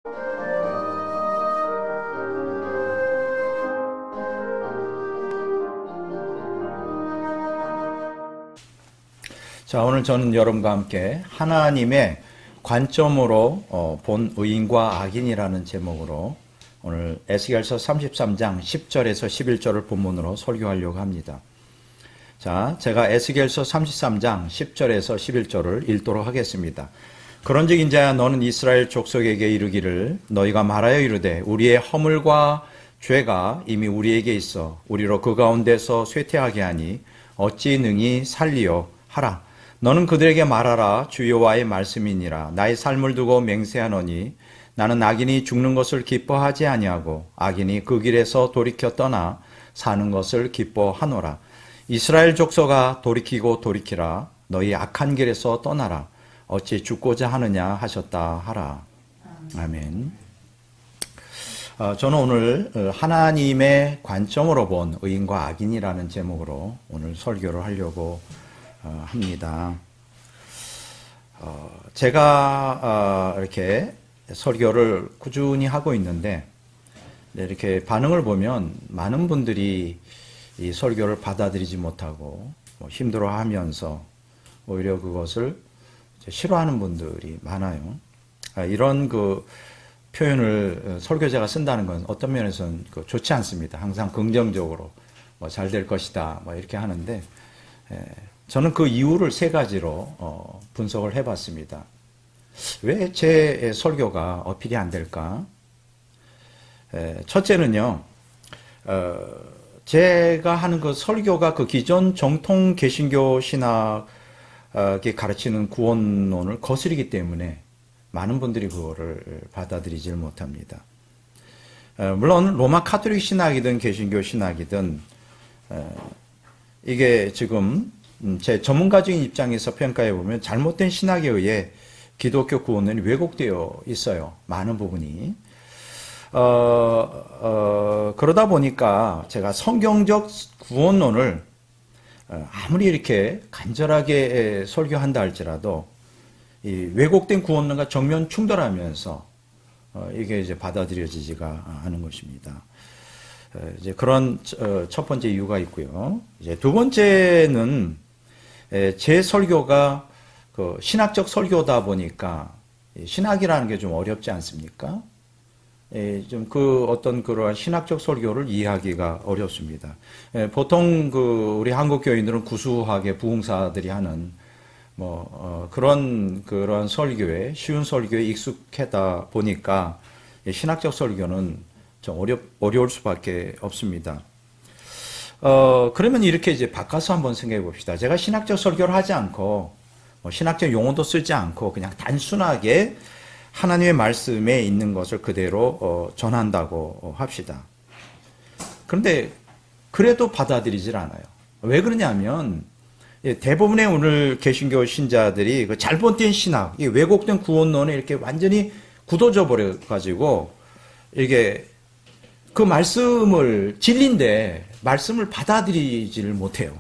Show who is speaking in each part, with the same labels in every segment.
Speaker 1: 자, 오늘 저는 여러분과 함께 하나님의 관점으로 본 의인과 악인이라는 제목으로 오늘 에스겔서 33장 10절에서 11절을 본문으로 설교하려고 합니다. 자, 제가 에스겔서 33장 10절에서 11절을 읽도록 하겠습니다. 그런즉 인자야 너는 이스라엘 족속에게 이르기를 너희가 말하여 이르되 우리의 허물과 죄가 이미 우리에게 있어 우리로 그 가운데서 쇠퇴하게 하니 어찌 능히 살리요 하라. 너는 그들에게 말하라. 주 여호와의 말씀이니라. 나의 삶을 두고 맹세하노니 나는 악인이 죽는 것을 기뻐하지 아니하고 악인이 그 길에서 돌이켜 떠나 사는 것을 기뻐하노라. 이스라엘 족속아 돌이키고 돌이키라. 너희 악한 길에서 떠나라. 어찌 죽고자 하느냐 하셨다 하라. 아멘. 저는 오늘 하나님의 관점으로 본 의인과 악인이라는 제목으로 오늘 설교를 하려고 합니다. 제가 이렇게 설교를 꾸준히 하고 있는데 이렇게 반응을 보면 많은 분들이 이 설교를 받아들이지 못하고 힘들어하면서 오히려 그것을 싫어하는 분들이 많아요. 이런 그 표현을 설교자가 쓴다는 건 어떤 면에서는 좋지 않습니다. 항상 긍정적으로 잘 될 것이다 이렇게 하는데 저는 그 이유를 세 가지로 분석을 해봤습니다. 왜 제 설교가 어필이 안 될까? 첫째는요, 제가 하는 그 설교가 그 기존 정통 개신교 신학이 가르치는 구원론을 거스르기 때문에 많은 분들이 그거를 받아들이질 못합니다. 물론 로마 카톨릭 신학이든 개신교 신학이든 이게 지금 제 전문가적인 입장에서 평가해 보면 잘못된 신학에 의해 기독교 구원론이 왜곡되어 있어요. 많은 부분이. 그러다 보니까 제가 성경적 구원론을 아무리 이렇게 간절하게 설교한다 할지라도 이 왜곡된 구원론과 정면 충돌하면서 이게 이제 받아들여지지가 않은 것입니다. 이제 그런 첫 번째 이유가 있고요. 이제 두 번째는 제 설교가 그 신학적 설교다 보니까 신학이라는 게 좀 어렵지 않습니까? 좀 그 어떤 그러한 신학적 설교를 이해하기가 어렵습니다. 보통 그 우리 한국 교인들은 구수하게 부흥사들이 하는 그런 설교에 쉬운 설교에 익숙하다 보니까 신학적 설교는 좀 어려울 수밖에 없습니다. 그러면 이렇게 이제 바꿔서 한번 생각해 봅시다. 제가 신학적 설교를 하지 않고, 신학적 용어도 쓰지 않고, 그냥 단순하게 하나님의 말씀에 있는 것을 그대로 전한다고 합시다. 그런데 그래도 받아들이질 않아요. 왜 그러냐면, 대부분의 오늘 개신교 신자들이 그 잘못된 신학, 왜곡된 구원론에 이렇게 완전히 굳어져 버려가지고, 이게 그 말씀을 진리인데 말씀을 받아들이지를 못해요.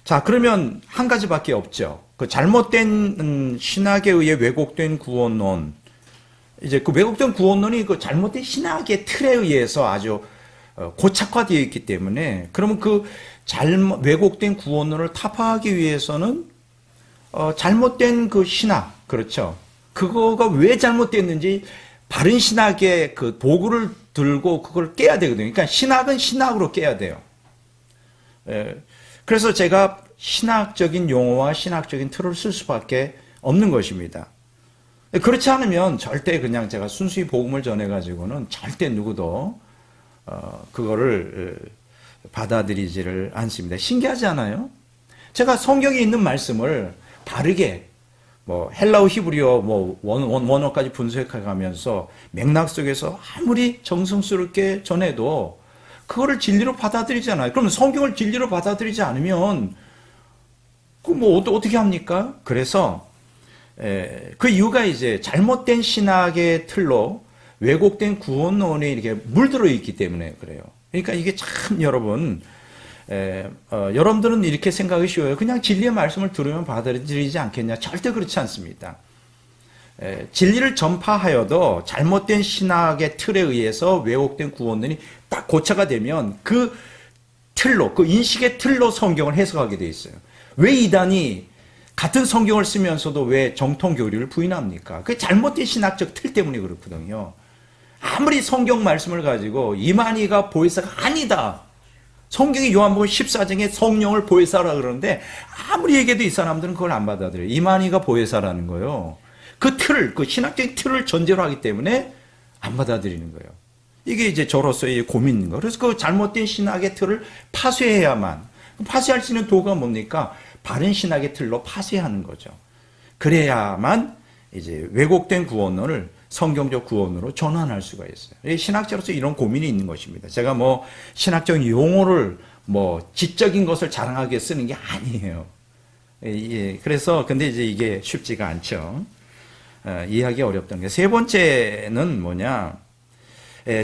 Speaker 1: 자, 그러면 한 가지밖에 없죠. 그 잘못된 신학에 의해 왜곡된 구원론, 이제 그 왜곡된 구원론이 그 잘못된 신학의 틀에 의해서 아주 고착화되어 있기 때문에, 그러면 그 왜곡된 구원론을 타파하기 위해서는 잘못된 그 신학, 그렇죠? 그거가 왜 잘못됐는지 바른 신학의 그 도구를 들고 그걸 깨야 되거든요. 그러니까 신학은 신학으로 깨야 돼요. 그래서 제가 신학적인 용어와 신학적인 틀을 쓸 수밖에 없는 것입니다. 그렇지 않으면 절대 그냥 제가 순수히 복음을 전해가지고는 절대 누구도 그거를 받아들이지를 않습니다. 신기하지 않아요? 제가 성경에 있는 말씀을 바르게 헬라어, 히브리어, 원어까지 분석해 가면서 맥락 속에서 아무리 정성스럽게 전해도 그거를 진리로 받아들이잖아요. 그럼 성경을 진리로 받아들이지 않으면 어떻게 합니까? 그래서 그 이유가 이제 잘못된 신학의 틀로 왜곡된 구원론에 이렇게 물들어 있기 때문에 그래요. 그러니까 이게 참 여러분, 여러분들은 이렇게 생각이 쉬워요. 그냥 진리의 말씀을 들으면 받아들이지 않겠냐? 절대 그렇지 않습니다. 진리를 전파하여도 잘못된 신학의 틀에 의해서 왜곡된 구원론이 딱 고쳐가 되면 그 틀로, 그 인식의 틀로 성경을 해석하게 돼 있어요. 왜 이단이 같은 성경을 쓰면서도 왜 정통 교리를 부인합니까? 그 잘못된 신학적 틀 때문에 그렇거든요. 아무리 성경 말씀을 가지고 이만희가 보혜사가 아니다. 성경이 요한복음 14장에 성령을 보혜사라 그러는데 아무리 얘기해도 이 사람들은 그걸 안 받아들여요. 이만희가 보혜사라는 거예요. 그 틀을, 그 신학적인 틀을 전제로 하기 때문에 안 받아들이는 거예요. 이게 이제 저로서의 고민인 거예요. 그래서 그 잘못된 신학의 틀을 파쇄해야만, 파쇄할 수 있는 도구가 뭡니까? 바른 신학의 틀로 파쇄하는 거죠. 그래야만 이제 왜곡된 구원론을 성경적 구원으로 전환할 수가 있어요. 신학자로서 이런 고민이 있는 것입니다. 제가 뭐 신학적 용어를 뭐 지적인 것을 자랑하게 쓰는 게 아니에요. 예, 그래서 근데 이제 이게 쉽지가 않죠. 이해하기 어렵던 게. 세 번째는 뭐냐?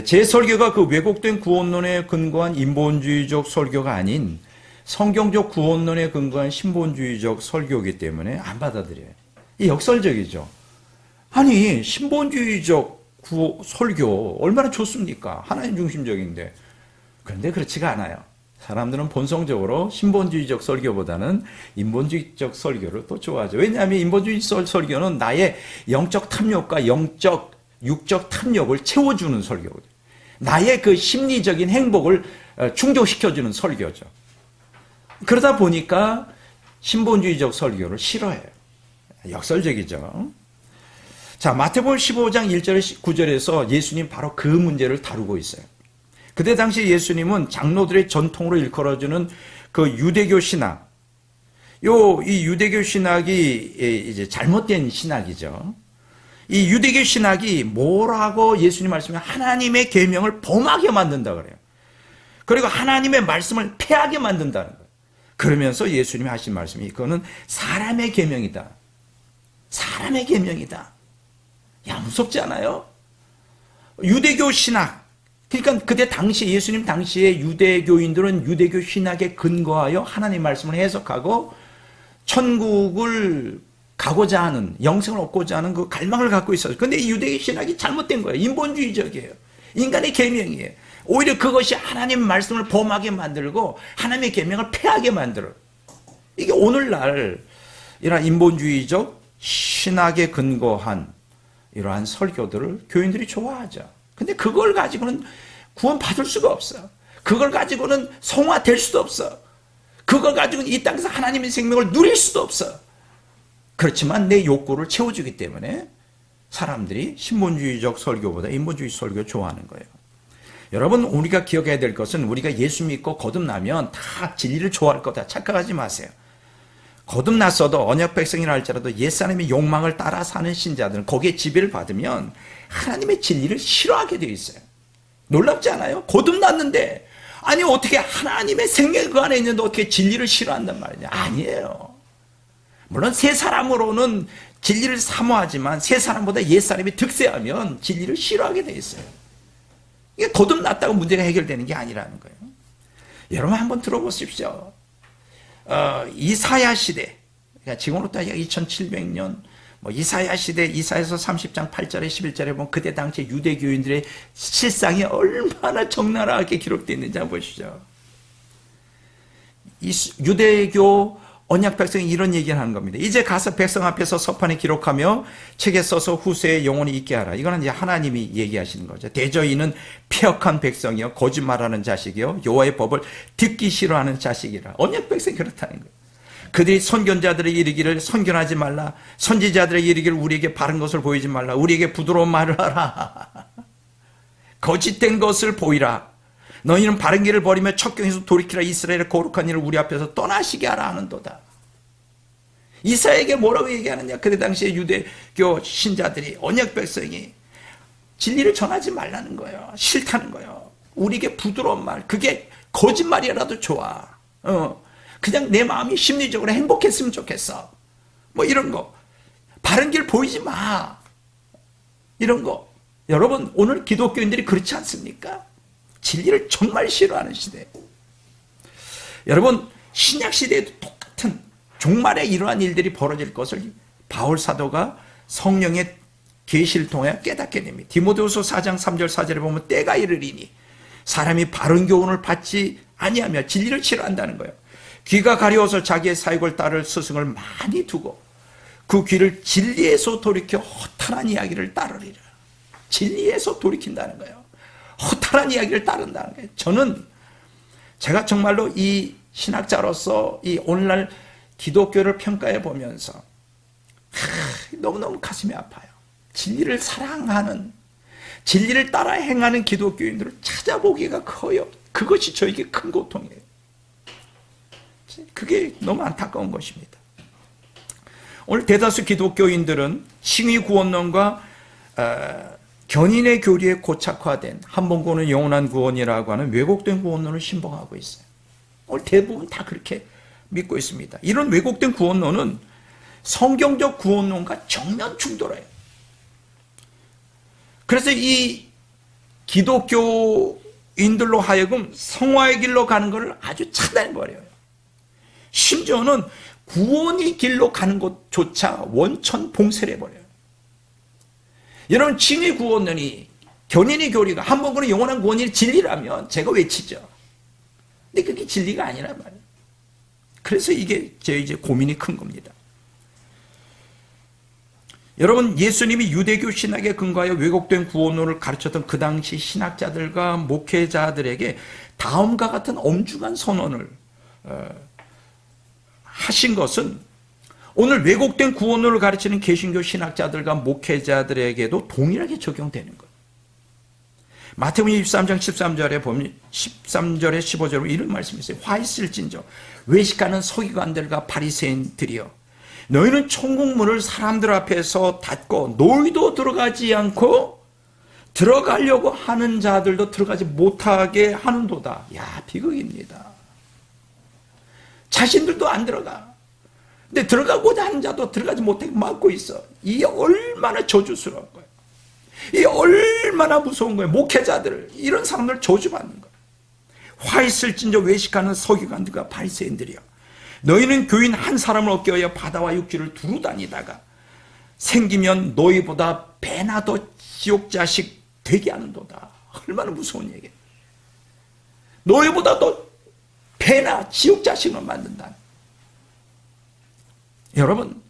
Speaker 1: 제 설교가 그 왜곡된 구원론에 근거한 인본주의적 설교가 아닌 성경적 구원론에 근거한 신본주의적 설교이기 때문에 안 받아들여요. 이 역설적이죠. 아니 신본주의적 설교 얼마나 좋습니까? 하나님 중심적인데. 그런데 그렇지가 않아요. 사람들은 본성적으로 신본주의적 설교보다는 인본주의적 설교를 또 좋아하죠. 왜냐하면 인본주의적 설교는 나의 영적 탐욕과 육적 탐욕을 채워주는 설교거든요. 나의 그 심리적인 행복을 충족시켜주는 설교죠. 그러다 보니까 신본주의적 설교를 싫어해요. 역설적이죠. 자, 마태복음 15장 1절 9절에서 예수님 바로 그 문제를 다루고 있어요. 그때 당시 예수님은 장로들의 전통으로 일컬어주는 그 유대교 신학, 이 유대교 신학이 이제 잘못된 신학이죠. 이 유대교 신학이 뭐라고 예수님 말씀에 하나님의 계명을 범하게 만든다 그래요. 그리고 하나님의 말씀을 폐하게 만든다는 거예요. 그러면서 예수님이 하신 말씀이 이거는 사람의 계명이다. 사람의 계명이다. 야, 무섭지 않아요? 유대교 신학. 그러니까 그때 당시 예수님 당시에 유대교인들은 유대교 신학에 근거하여 하나님 말씀을 해석하고 천국을 가고자 하는, 영생을 얻고자 하는 그 갈망을 갖고 있었어요. 그런데 이 유대교 신학이 잘못된 거예요. 인본주의적이에요. 인간의 계명이에요. 오히려 그것이 하나님 말씀을 범하게 만들고 하나님의 계명을 폐하게 만들어요. 이게 오늘날 이러한 인본주의적 신학에 근거한 이러한 설교들을 교인들이 좋아하죠. 근데 그걸 가지고는 구원받을 수가 없어. 그걸 가지고는 성화될 수도 없어. 그걸 가지고는 이 땅에서 하나님의 생명을 누릴 수도 없어. 그렇지만 내 욕구를 채워주기 때문에 사람들이 신본주의적 설교보다 인본주의 설교를 좋아하는 거예요. 여러분, 우리가 기억해야 될 것은 우리가 예수 믿고 거듭나면 다 진리를 좋아할 거다 착각하지 마세요. 거듭났어도 언약 백성이라 할지라도 옛사람의 욕망을 따라 사는 신자들은 거기에 지배를 받으면 하나님의 진리를 싫어하게 되어 있어요. 놀랍지 않아요? 거듭났는데 아니 어떻게 하나님의 생명 그 안에 있는데 어떻게 진리를 싫어한단 말이냐? 아니에요. 물론 새 사람으로는 진리를 사모하지만 새 사람보다 옛 사람이 득세하면 진리를 싫어하게 되어 있어요. 이게 거듭났다고 문제가 해결되는 게 아니라는 거예요. 여러분 한번 들어보십시오. 이사야 시대, 그러니까 지금으로 따지면 2700년 이사야 시대, 이사야서 30장 8절에 11절에 보면 그때 당시 유대교인들의 실상이 얼마나 적나라하게 기록되어 있는지 한번 보시죠. 유대교 언약 백성이 이런 얘기를 하는 겁니다. 이제 가서 백성 앞에서 서판에 기록하며 책에 써서 후세에 영원히 있게 하라. 이거는 이제 하나님이 얘기하시는 거죠. 대저인은 폐역한 백성이요 거짓말하는 자식이요 여호와의 법을 듣기 싫어하는 자식이라. 언약 백성이 그렇다는 거예요. 그들이 선견자들에게 이르기를 선견하지 말라. 선지자들에게 이르기를 우리에게 바른 것을 보이지 말라. 우리에게 부드러운 말을 하라. 거짓된 것을 보이라. 너희는 바른 길을 버리며 첩경에서 돌이키라. 이스라엘의 거룩한 일을 우리 앞에서 떠나시게 하라 하는도다. 이사야에게 뭐라고 얘기하느냐. 그때 당시에 유대교 신자들이 언약 백성이 진리를 전하지 말라는 거예요. 싫다는 거예요. 우리에게 부드러운 말, 그게 거짓말이라도 좋아. 그냥 내 마음이 심리적으로 행복했으면 좋겠어. 뭐 이런 거. 바른 길 보이지 마. 이런 거. 여러분 오늘 기독교인들이 그렇지 않습니까? 진리를 정말 싫어하는 시대. 여러분 신약 시대에도 똑같은 종말에 이러한 일들이 벌어질 것을 바울 사도가 성령의 계시를 통해 깨닫게 됩니다. 디모데후서 4장 3절 4절에 보면 때가 이르리니 사람이 바른 교훈을 받지 아니하며 진리를 싫어한다는 거예요. 귀가 가려워서 자기의 사익을 따를 스승을 많이 두고 그 귀를 진리에서 돌이켜 허탄한 이야기를 따르리라. 진리에서 돌이킨다는 거예요. 허탄한 이야기를 따른다는 거예요. 제가 정말로 이 신학자로서 이 오늘날 기독교를 평가해 보면서 너무너무 가슴이 아파요. 진리를 사랑하는, 진리를 따라 행하는 기독교인들을 찾아보기가 커요. 그것이 저에게 큰 고통이에요. 그게 너무 안타까운 것입니다. 오늘 대다수 기독교인들은 칭의 구원론과 견인의 교리에 고착화된 한 번 구원은 영원한 구원이라고 하는 왜곡된 구원론을 신봉하고 있어요. 오늘 대부분 다 그렇게 믿고 있습니다. 이런 왜곡된 구원론은 성경적 구원론과 정면 충돌해요. 그래서 이 기독교인들로 하여금 성화의 길로 가는 것을 아주 차단해버려요. 심지어는 구원의 길로 가는 것조차 원천 봉쇄를 해버려요. 여러분, 칭의 구원론이, 견인의 교리가 한 번 그런 영원한 구원이 진리라면 제가 외치죠. 근데 그게 진리가 아니란 말이에요. 그래서 이게 제 이제 고민이 큰 겁니다. 여러분, 예수님이 유대교 신학에 근거하여 왜곡된 구원론을 가르쳤던 그 당시 신학자들과 목회자들에게 다음과 같은 엄중한 선언을 하신 것은 오늘 왜곡된 구원론을 가르치는 개신교 신학자들과 목회자들에게도 동일하게 적용되는 거예요. 마태복음 23장 13절에 보면 13절에 15절에 보면 이런 말씀이 있어요. 화 있을진저 외식하는 서기관들과 바리새인들이여, 너희는 천국문을 사람들 앞에서 닫고 너희도 들어가지 않고 들어가려고 하는 자들도 들어가지 못하게 하는도다. 야, 비극입니다. 자신들도 안 들어가. 근데 들어가고자 하는 자도 들어가지 못하게 막고 있어. 이게 얼마나 저주스러운 거예요. 이게 얼마나 무서운 거예요. 목회자들, 이런 사람들 저주받는 거예요. 화 있을진저 외식하는 서기관들과 바리새인들이여, 너희는 교인 한 사람을 얻기 위하여 바다와 육지를 두루 다니다가 생기면 너희보다 배나 더 지옥 자식 되게 하는도다. 얼마나 무서운 얘기예요. 너희보다 더 배나 지옥 자식을 만든다. 여러분,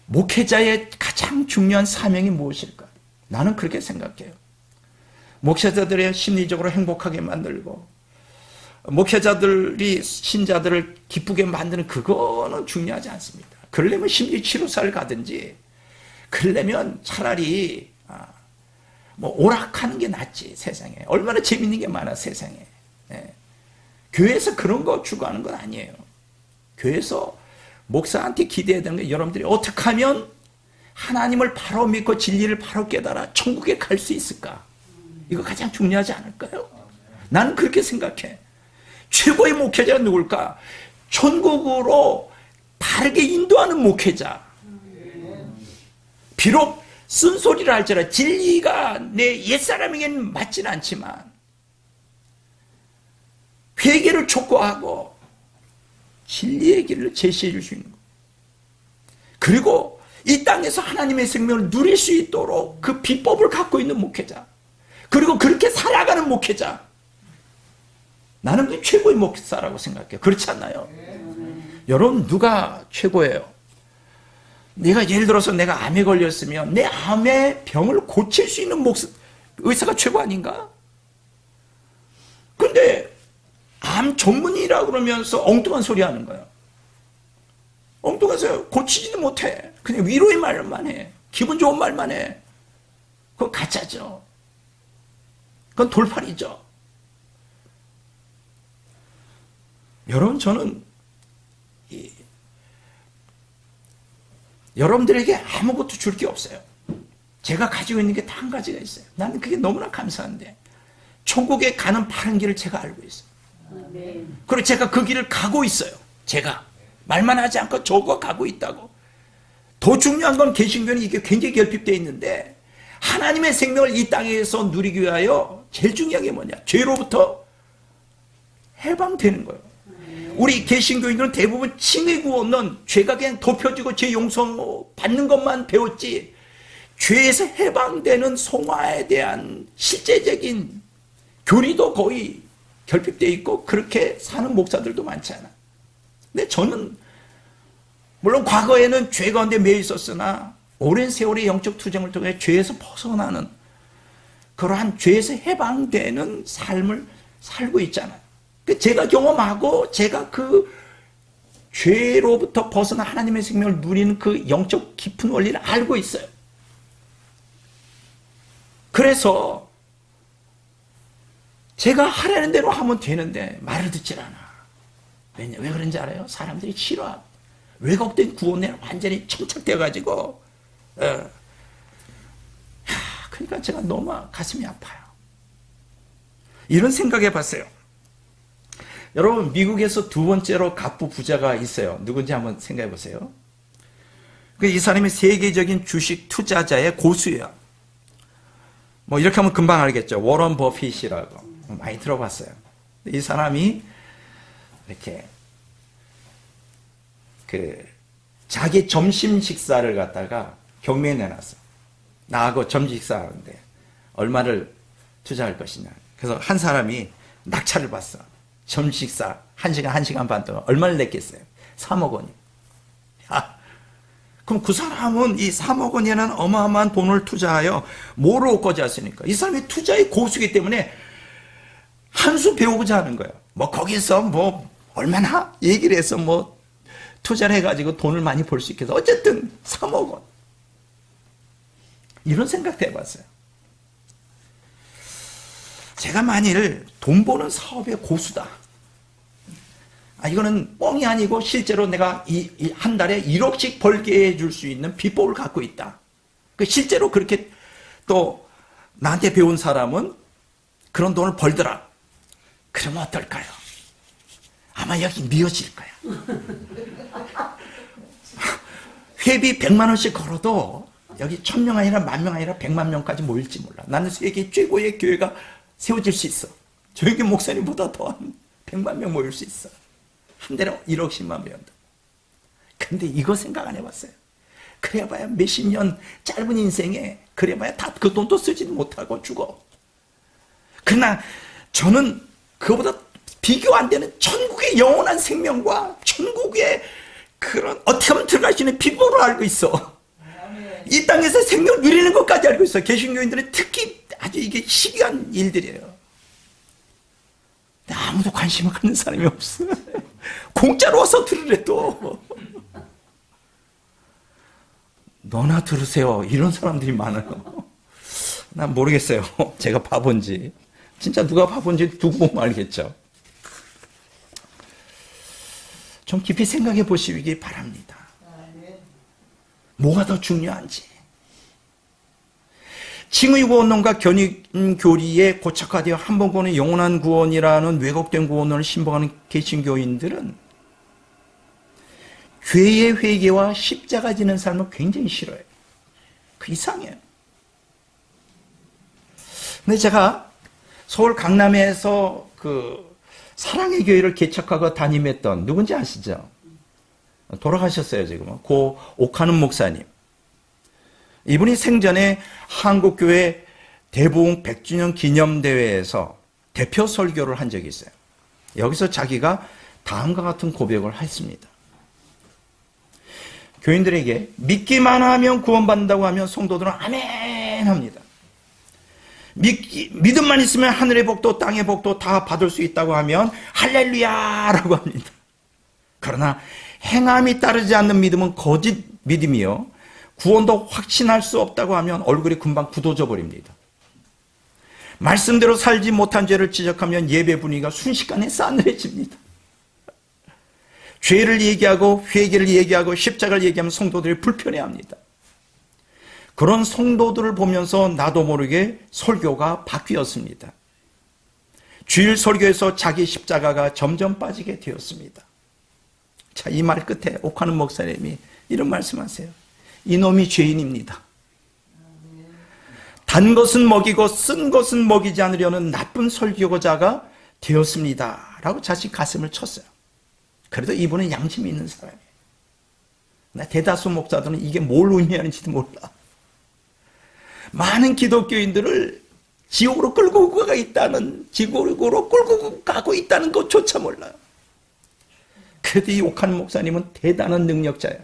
Speaker 1: 목회자의 가장 중요한 사명이 무엇일까? 나는 그렇게 생각해요. 목회자들의 심리적으로 행복하게 만들고 목회자들이 신자들을 기쁘게 만드는 그거는 중요하지 않습니다. 그러려면 심리치료사를 가든지, 그러려면 차라리 뭐 오락하는 게 낫지. 세상에 얼마나 재밌는 게 많아. 세상에. 교회에서 그런 거 추구하는 건 아니에요. 교회에서 목사한테 기대해야 되는 게 여러분들이 어떻게 하면 하나님을 바로 믿고 진리를 바로 깨달아 천국에 갈 수 있을까? 이거 가장 중요하지 않을까요? 나는 그렇게 생각해. 최고의 목회자가 누굴까? 천국으로 바르게 인도하는 목회자. 비록 쓴소리를 할지라 진리가 내 옛사람에게는 맞지는 않지만 회개를 촉구하고 진리의 길을 제시해 줄 수 있는 것. 그리고 이 땅에서 하나님의 생명을 누릴 수 있도록 그 비법을 갖고 있는 목회자. 그리고 그렇게 살아가는 목회자. 나는 그 최고의 목사라고 생각해요. 그렇지 않나요? 여러분, 누가 최고예요? 내가 예를 들어서 내가 암에 걸렸으면 내 암의 병을 고칠 수 있는 의사가 최고 아닌가? 근데 암 전문의라고 그러면서 엉뚱한 소리 하는 거야. 엉뚱한 소리 고치지도 못해. 그냥 위로의 말만 해. 기분 좋은 말만 해. 그건 가짜죠. 그건 돌팔이죠. 여러분, 저는 여러분들에게 아무것도 줄 게 없어요. 제가 가지고 있는 게 단 한 가지가 있어요. 나는 그게 너무나 감사한데 천국에 가는 바른 길을 제가 알고 있어요. 그리고 제가 그 길을 가고 있어요. 제가 말만 하지 않고 저거 가고 있다고. 더 중요한 건 개신교는 이게 굉장히 결핍되어 있는데 하나님의 생명을 이 땅에서 누리기 위하여 제일 중요한 게 뭐냐? 죄로부터 해방되는 거예요. 우리 개신교인들은 대부분 칭의 구원론, 죄가 그냥 덮여지고 죄 용서 받는 것만 배웠지 죄에서 해방되는 송화에 대한 실제적인 교리도 거의 결핍되어 있고 그렇게 사는 목사들도 많지 않아. 근데 저는 물론 과거에는 죄 가운데 매여 있었으나 오랜 세월의 영적 투쟁을 통해 죄에서 벗어나는 그러한 죄에서 해방되는 삶을 살고 있잖아요. 제가 경험하고 제가 그 죄로부터 벗어나 하나님의 생명을 누리는 그 영적 깊은 원리를 알고 있어요. 그래서 제가 하라는 대로 하면 되는데 말을 듣질 않아. 왜 그런지 알아요? 사람들이 싫어하고 왜곡된 구원에 완전히 청착되어가지고 그러니까 제가 너무 가슴이 아파요. 이런 생각해 봤어요. 여러분 미국에서 두 번째로 갑부 부자가 있어요. 누군지 한번 생각해 보세요. 이 사람이 세계적인 주식 투자자의 고수예요. 뭐 이렇게 하면 금방 알겠죠. 워런 버핏이라고 많이 들어봤어요. 이 사람이 이렇게 자기 점심 식사를 갖다가 경매에 내놨어. 나하고 점심 식사하는데 얼마를 투자할 것이냐. 그래서 한 사람이 낙찰을 봤어. 점심 식사 1시간 반 동안 얼마를 냈겠어요? 3억 원이. 야, 그럼 그 사람은 이 3억 원이라는 어마어마한 돈을 투자하여 뭐를 얻고자 했으니까 이 사람이 투자의 고수이기 때문에 한 수 배우고자 하는 거예요. 뭐 거기서 뭐 얼마나 얘기를 해서 뭐 투자를 해가지고 돈을 많이 벌 수 있겠어. 어쨌든 3억 원. 이런 생각도 해봤어요. 제가 만일 돈 버는 사업의 고수다. 이거는 뻥이 아니고 실제로 내가 한 달에 1억씩 벌게 해줄 수 있는 비법을 갖고 있다. 실제로 그렇게 또 나한테 배운 사람은 그런 돈을 벌더라. 그러면 어떨까요? 아마 여기 미어질 거야. 회비 100만 원씩 걸어도 여기 1000명 아니라 10,000명 아니라 100만 명까지 모일지 몰라. 나는 세계 최고의 교회가 세워질 수 있어. 조영기 목사님보다 더한 100만 명 모일 수 있어. 한 달에 1억씩만 배운다. 근데 이거 생각 안 해봤어요. 그래봐야 몇십 년 짧은 인생에 그래봐야 다 그 돈도 쓰지도 못하고 죽어. 그러나 저는 그거보다 비교 안 되는 천국의 영원한 생명과 천국의 그런 어떻게 하면 들어갈 수 있는 비법을 알고 있어. 이 땅에서 생명을 누리는 것까지 알고 있어. 개신교인들은 특히 아주 이게 희귀한 일들이에요. 근데 아무도 관심을 갖는 사람이 없어. 공짜로 와서 들으래도 너나 들으세요. 이런 사람들이 많아요. 난 모르겠어요. 제가 바본지. 진짜 누가 바본지 두고 보면 알겠죠. 좀 깊이 생각해 보시기 바랍니다. 뭐가 더 중요한지. 칭의 구원론과 견인 교리에 고착화되어 한 번 구원은 영원한 구원이라는 왜곡된 구원론을 신봉하는 개신교인들은 죄의 회개와 십자가 지는 삶을 굉장히 싫어해요. 그 이상해요. 근데 제가 서울 강남에서 그 사랑의 교회를 개척하고 담임했던 누군지 아시죠? 돌아가셨어요, 지금. 고 옥하는 목사님. 이분이 생전에 한국교회 대부흥 100주년 기념대회에서 대표 설교를 한 적이 있어요. 여기서 자기가 다음과 같은 고백을 했습니다. 교인들에게 믿기만 하면 구원받는다고 하면 성도들은 아멘 합니다. 믿음만 있으면 하늘의 복도 땅의 복도 다 받을 수 있다고 하면 할렐루야라고 합니다. 그러나 행함이 따르지 않는 믿음은 거짓 믿음이요 구원도 확신할 수 없다고 하면 얼굴이 금방 굳어져 버립니다. 말씀대로 살지 못한 죄를 지적하면 예배 분위기가 순식간에 싸늘해집니다. 죄를 얘기하고 회개를 얘기하고 십자가를 얘기하면 성도들이 불편해합니다. 그런 성도들을 보면서 나도 모르게 설교가 바뀌었습니다. 주일 설교에서 자기 십자가가 점점 빠지게 되었습니다. 자, 이 말 끝에 옥하는 목사님이 이런 말씀하세요. 이놈이 죄인입니다. 단 것은 먹이고 쓴 것은 먹이지 않으려는 나쁜 설교자가 되었습니다. 라고 자신 가슴을 쳤어요. 그래도 이분은 양심이 있는 사람이에요. 대다수 목사들은 이게 뭘 의미하는지도 몰라. 많은 기독교인들을 지옥으로 끌고 가고 있다는, 지옥으로 끌고 가고 있다는 것조차 몰라요. 그래도 이 옥하는 목사님은 대단한 능력자예요.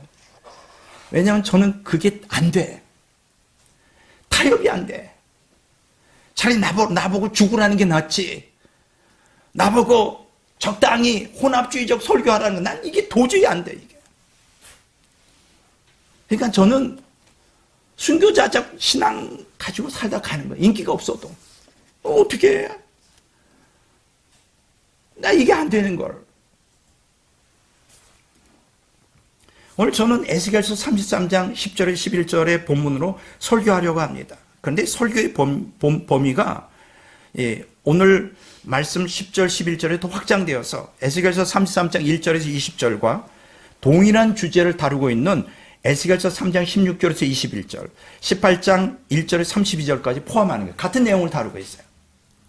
Speaker 1: 왜냐하면 저는 그게 안 돼. 타협이 안 돼. 차라리 나보고 죽으라는 게 낫지. 나보고 적당히 혼합주의적 설교하라는 건 난 이게 도저히 안 돼, 이게. 그러니까 저는 순교자적 신앙 가지고 살다 가는 거예요. 인기가 없어도. 어떻게 해? 나 이게 안 되는 걸. 오늘 저는 에스겔서 33장 10절에 11절의 본문으로 설교하려고 합니다. 그런데 설교의 범위가 오늘 말씀 10절 11절에 더 확장되어서 에스겔서 33장 1절에서 20절과 동일한 주제를 다루고 있는 에스겔서 3장 16절에서 21절, 18장 1절에서 32절까지 포함하는 거예요. 같은 내용을 다루고 있어요.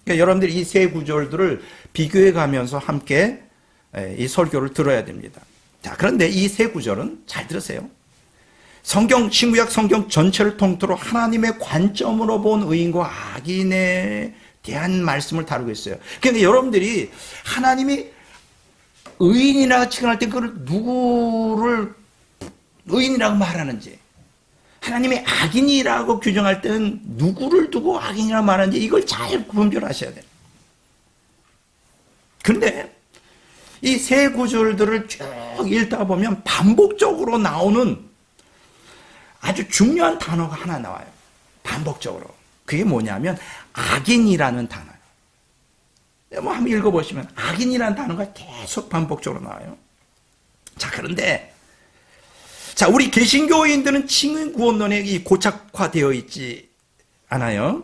Speaker 1: 그러니까 여러분들이 이 세 구절들을 비교해 가면서 함께 이 설교를 들어야 됩니다. 자, 그런데 이 세 구절은 잘 들으세요. 신구약 성경 전체를 통틀어 하나님의 관점으로 본 의인과 악인에 대한 말씀을 다루고 있어요. 그러니까 여러분들이 하나님이 의인이라고 칭할 때 그걸 누구를 의인이라고 말하는지, 하나님이 악인이라고 규정할 때는 누구를 두고 악인이라고 말하는지 이걸 잘 분별하셔야 돼요. 그런데 이 세 구절들을 쭉 읽다 보면 반복적으로 나오는 아주 중요한 단어가 하나 나와요. 반복적으로. 그게 뭐냐면 악인이라는 단어예요. 한번 읽어보시면 악인이라는 단어가 계속 반복적으로 나와요. 자, 그런데 자, 우리 개신교인들은 칭의 구원론에 고착화되어 있지 않아요?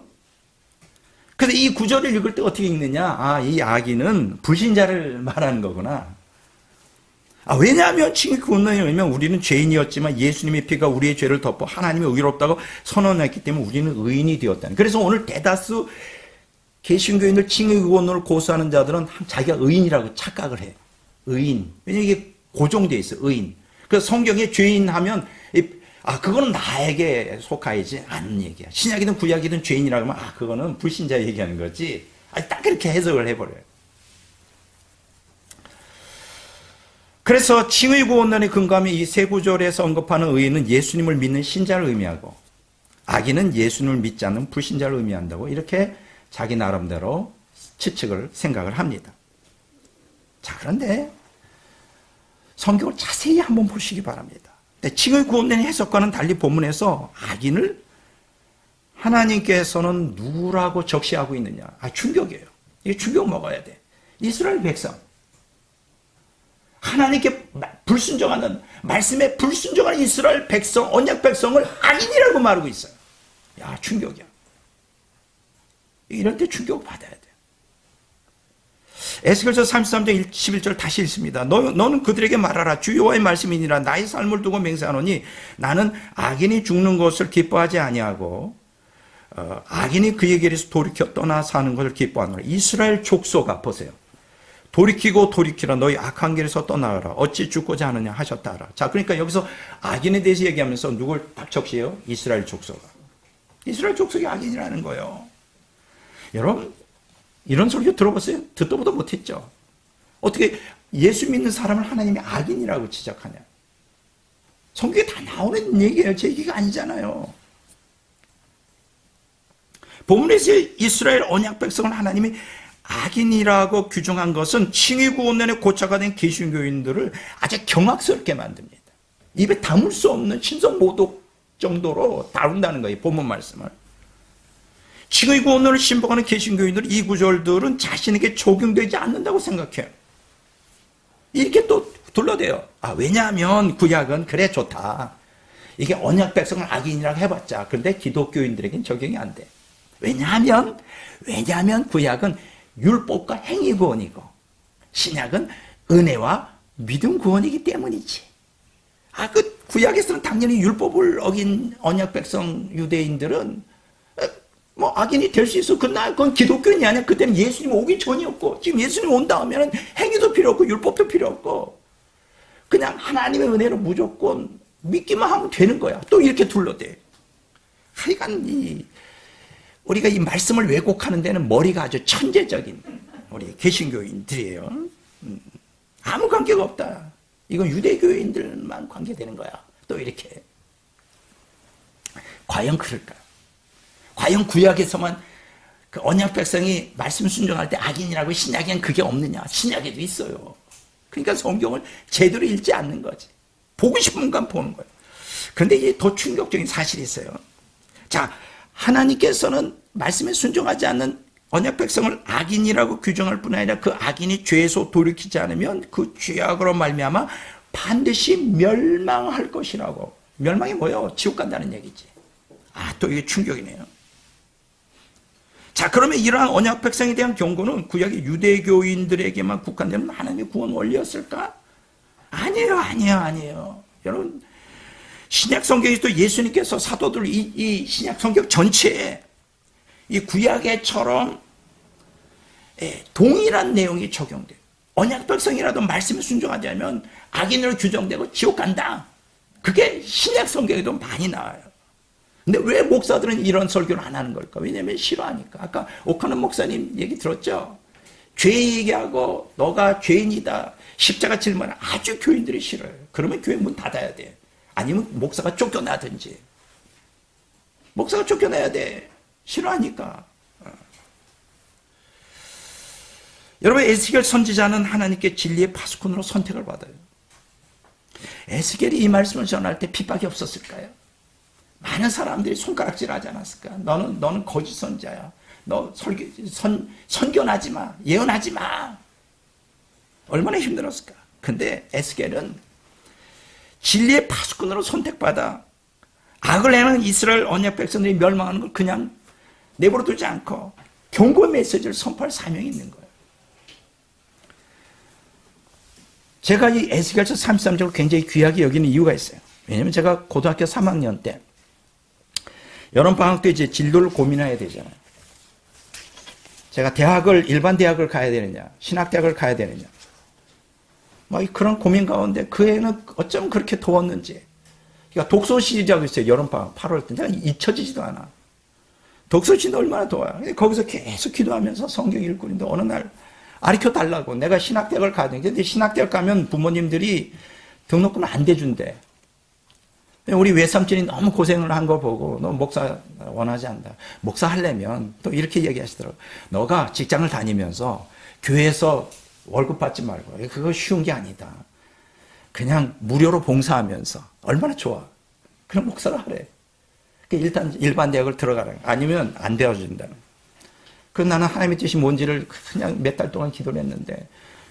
Speaker 1: 그래서 이 구절을 읽을 때 어떻게 읽느냐? 이 악인은 불신자를 말하는 거구나. 왜냐하면 칭의 구원론에 의하면 우리는 죄인이었지만 예수님의 피가 우리의 죄를 덮어 하나님의 의롭다고 선언했기 때문에 우리는 의인이 되었다는. 그래서 오늘 대다수 개신교인들 칭의 구원론을 고수하는 자들은 자기가 의인이라고 착각을 해. 의인. 왜냐하면 이게 고정되어 있어. 의인. 그래서 성경에 죄인 하면 그거는 나에게 속하이지 않는 얘기야. 신약이든 구약이든 죄인이라고 하면 그거는 불신자 얘기하는 거지. 딱 그렇게 해석을 해버려요. 그래서 칭의 구원론에 근거하면 이 세 구절에서 언급하는 의인은 예수님을 믿는 신자를 의미하고 악인은 예수님을 믿지 않는 불신자를 의미한다고 이렇게 자기 나름대로 추측을 생각을 합니다. 자, 그런데 성경을 자세히 한번 보시기 바랍니다. 칭의 구원론의 해석과는 달리 본문에서 악인을 하나님께서는 누구라고 적시하고 있느냐. 충격이에요. 이게 충격 먹어야 돼. 이스라엘 백성. 하나님께 불순종하는, 말씀에 불순종하는 이스라엘 백성, 언약 백성을 악인이라고 말하고 있어요. 충격이야. 이럴 때 충격 받아야 돼. 에스겔서 33장 11절 다시 읽습니다. 너는 그들에게 말하라. 주 여호와의 말씀이니라. 나의 삶을 두고 맹세하노니 나는 악인이 죽는 것을 기뻐하지 아니하고 악인이 그의 길에서 돌이켜 떠나 사는 것을 기뻐하노라. 이스라엘 족속아, 보세요. 돌이키고 돌이키라. 너희 악한 길에서 떠나가라. 어찌 죽고자 하느냐 하셨다 하라. 자, 그러니까 여기서 악인에 대해서 얘기하면서 누굴 딱 적시해요? 이스라엘 족속아. 이스라엘 족속이 악인이라는 거예요. 여러분, 이런 설교 들어봤어요? 듣도 보도 못했죠. 어떻게 예수 믿는 사람을 하나님이 악인이라고 지적하냐. 성경에 다 나오는 얘기예요. 제 얘기가 아니잖아요. 본문에서 이스라엘 언약 백성을 하나님이 악인이라고 규정한 것은 칭의 구원론의 고차가 된 개신교인들을 아주 경악스럽게 만듭니다. 입에 담을 수 없는 신성 모독 정도로 다룬다는 거예요. 본문 말씀을. 칭의 구원론을 신봉하는 개신교인들은 이 구절들은 자신에게 적용되지 않는다고 생각해요. 이렇게 또 둘러대요. 왜냐하면 구약은 그래 좋다. 이게 언약 백성을 악인이라고 해봤자. 그런데 기독교인들에게는 적용이 안 돼. 왜냐하면 구약은 율법과 행위 구원이고 신약은 은혜와 믿음 구원이기 때문이지. 그 구약에서는 당연히 율법을 어긴 언약 백성 유대인들은 악인이 될 수 있어. 그건 기독교인이 아니야. 그때는 예수님 오기 전이었고, 지금 예수님 온 다음에는 행위도 필요 없고, 율법도 필요 없고, 그냥 하나님의 은혜로 무조건 믿기만 하면 되는 거야. 또 이렇게 둘러대. 하여간 우리가 이 말씀을 왜곡하는 데는 머리가 아주 천재적인 우리 개신교인들이에요. 아무 관계가 없다. 이건 유대교인들만 관계되는 거야. 또 이렇게. 과연 그럴까? 과연 구약에서만 그 언약 백성이 말씀 순종할 때 악인이라고 신약에는 그게 없느냐? 신약에도 있어요. 그러니까 성경을 제대로 읽지 않는 거지. 보고 싶은 건 보는 거예요. 그런데 이게 더 충격적인 사실이 있어요. 자, 하나님께서는 말씀에 순종하지 않는 언약 백성을 악인이라고 규정할 뿐 아니라 그 악인이 죄에서 돌이키지 않으면 그 죄악으로 말미암아 반드시 멸망할 것이라고. 멸망이 뭐예요? 지옥 간다는 얘기지. 아, 또 이게 충격이네요. 자, 그러면 이러한 언약 백성에 대한 경고는 구약의 유대교인들에게만 국한되는 하나님의 구원 원리였을까? 아니에요. 여러분, 신약 성경에서도 예수님께서 사도들 이 신약 성경 전체에 이 구약에처럼 동일한 내용이 적용돼요. 언약 백성이라도 말씀에 순종하지 않으면 악인으로 규정되고 지옥 간다. 그게 신약 성경에도 많이 나와요. 근데 왜 목사들은 이런 설교를 안 하는 걸까? 왜냐면 싫어하니까. 아까 오카는 목사님 얘기 들었죠? 죄 얘기하고 너가 죄인이다. 십자가 질문을 아주 교인들이 싫어요. 그러면 교회 문 닫아야 돼. 아니면 목사가 쫓겨나든지. 목사가 쫓겨나야 돼. 싫어하니까. 여러분, 에스겔 선지자는 하나님께 진리의 파수꾼으로 선택을 받아요. 에스겔이 이 말씀을 전할 때 핍박이 없었을까요? 많은 사람들이 손가락질하지 않았을까? 너는 거짓 선지자야. 너 선견하지 마. 예언하지 마. 얼마나 힘들었을까? 근데 에스겔은 진리의 파수꾼으로 선택받아 악을 행하는 이스라엘 언약 백성들이 멸망하는 걸 그냥 내버려 두지 않고 경고 메시지를 선포할 사명이 있는 거예요. 제가 이 에스겔서 33장을 굉장히 귀하게 여기는 이유가 있어요. 왜냐면 제가 고등학교 3학년 때 여름방학 때 이제 진로를 고민해야 되잖아요. 제가 일반 대학을 가야 되느냐, 신학대학을 가야 되느냐. 뭐 그런 고민 가운데 그 해는 어쩜 그렇게 더웠는지. 그러니까 독서 시작이 있어요. 여름방학 8월 때. 내가 잊혀지지도 않아. 독서 시는 얼마나 더워요. 근데 거기서 계속 기도하면서 성경 읽고 있는데 어느 날 가르쳐 달라고. 내가 신학대학을 가야 되는데 근데 신학대학 가면 부모님들이 등록금 안 대준대. 우리 외삼촌이 너무 고생을 한 거 보고 너 목사 원하지 않다. 목사 하려면 또 이렇게 얘기하시더라고. 너가 직장을 다니면서 교회에서 월급 받지 말고 그거 쉬운 게 아니다. 그냥 무료로 봉사하면서 얼마나 좋아. 그럼 목사를 하래. 일단 일반 대학을 들어가라. 아니면 안 되어준다는. 그래서 나는 하나님의 뜻이 뭔지를 그냥 몇 달 동안 기도를 했는데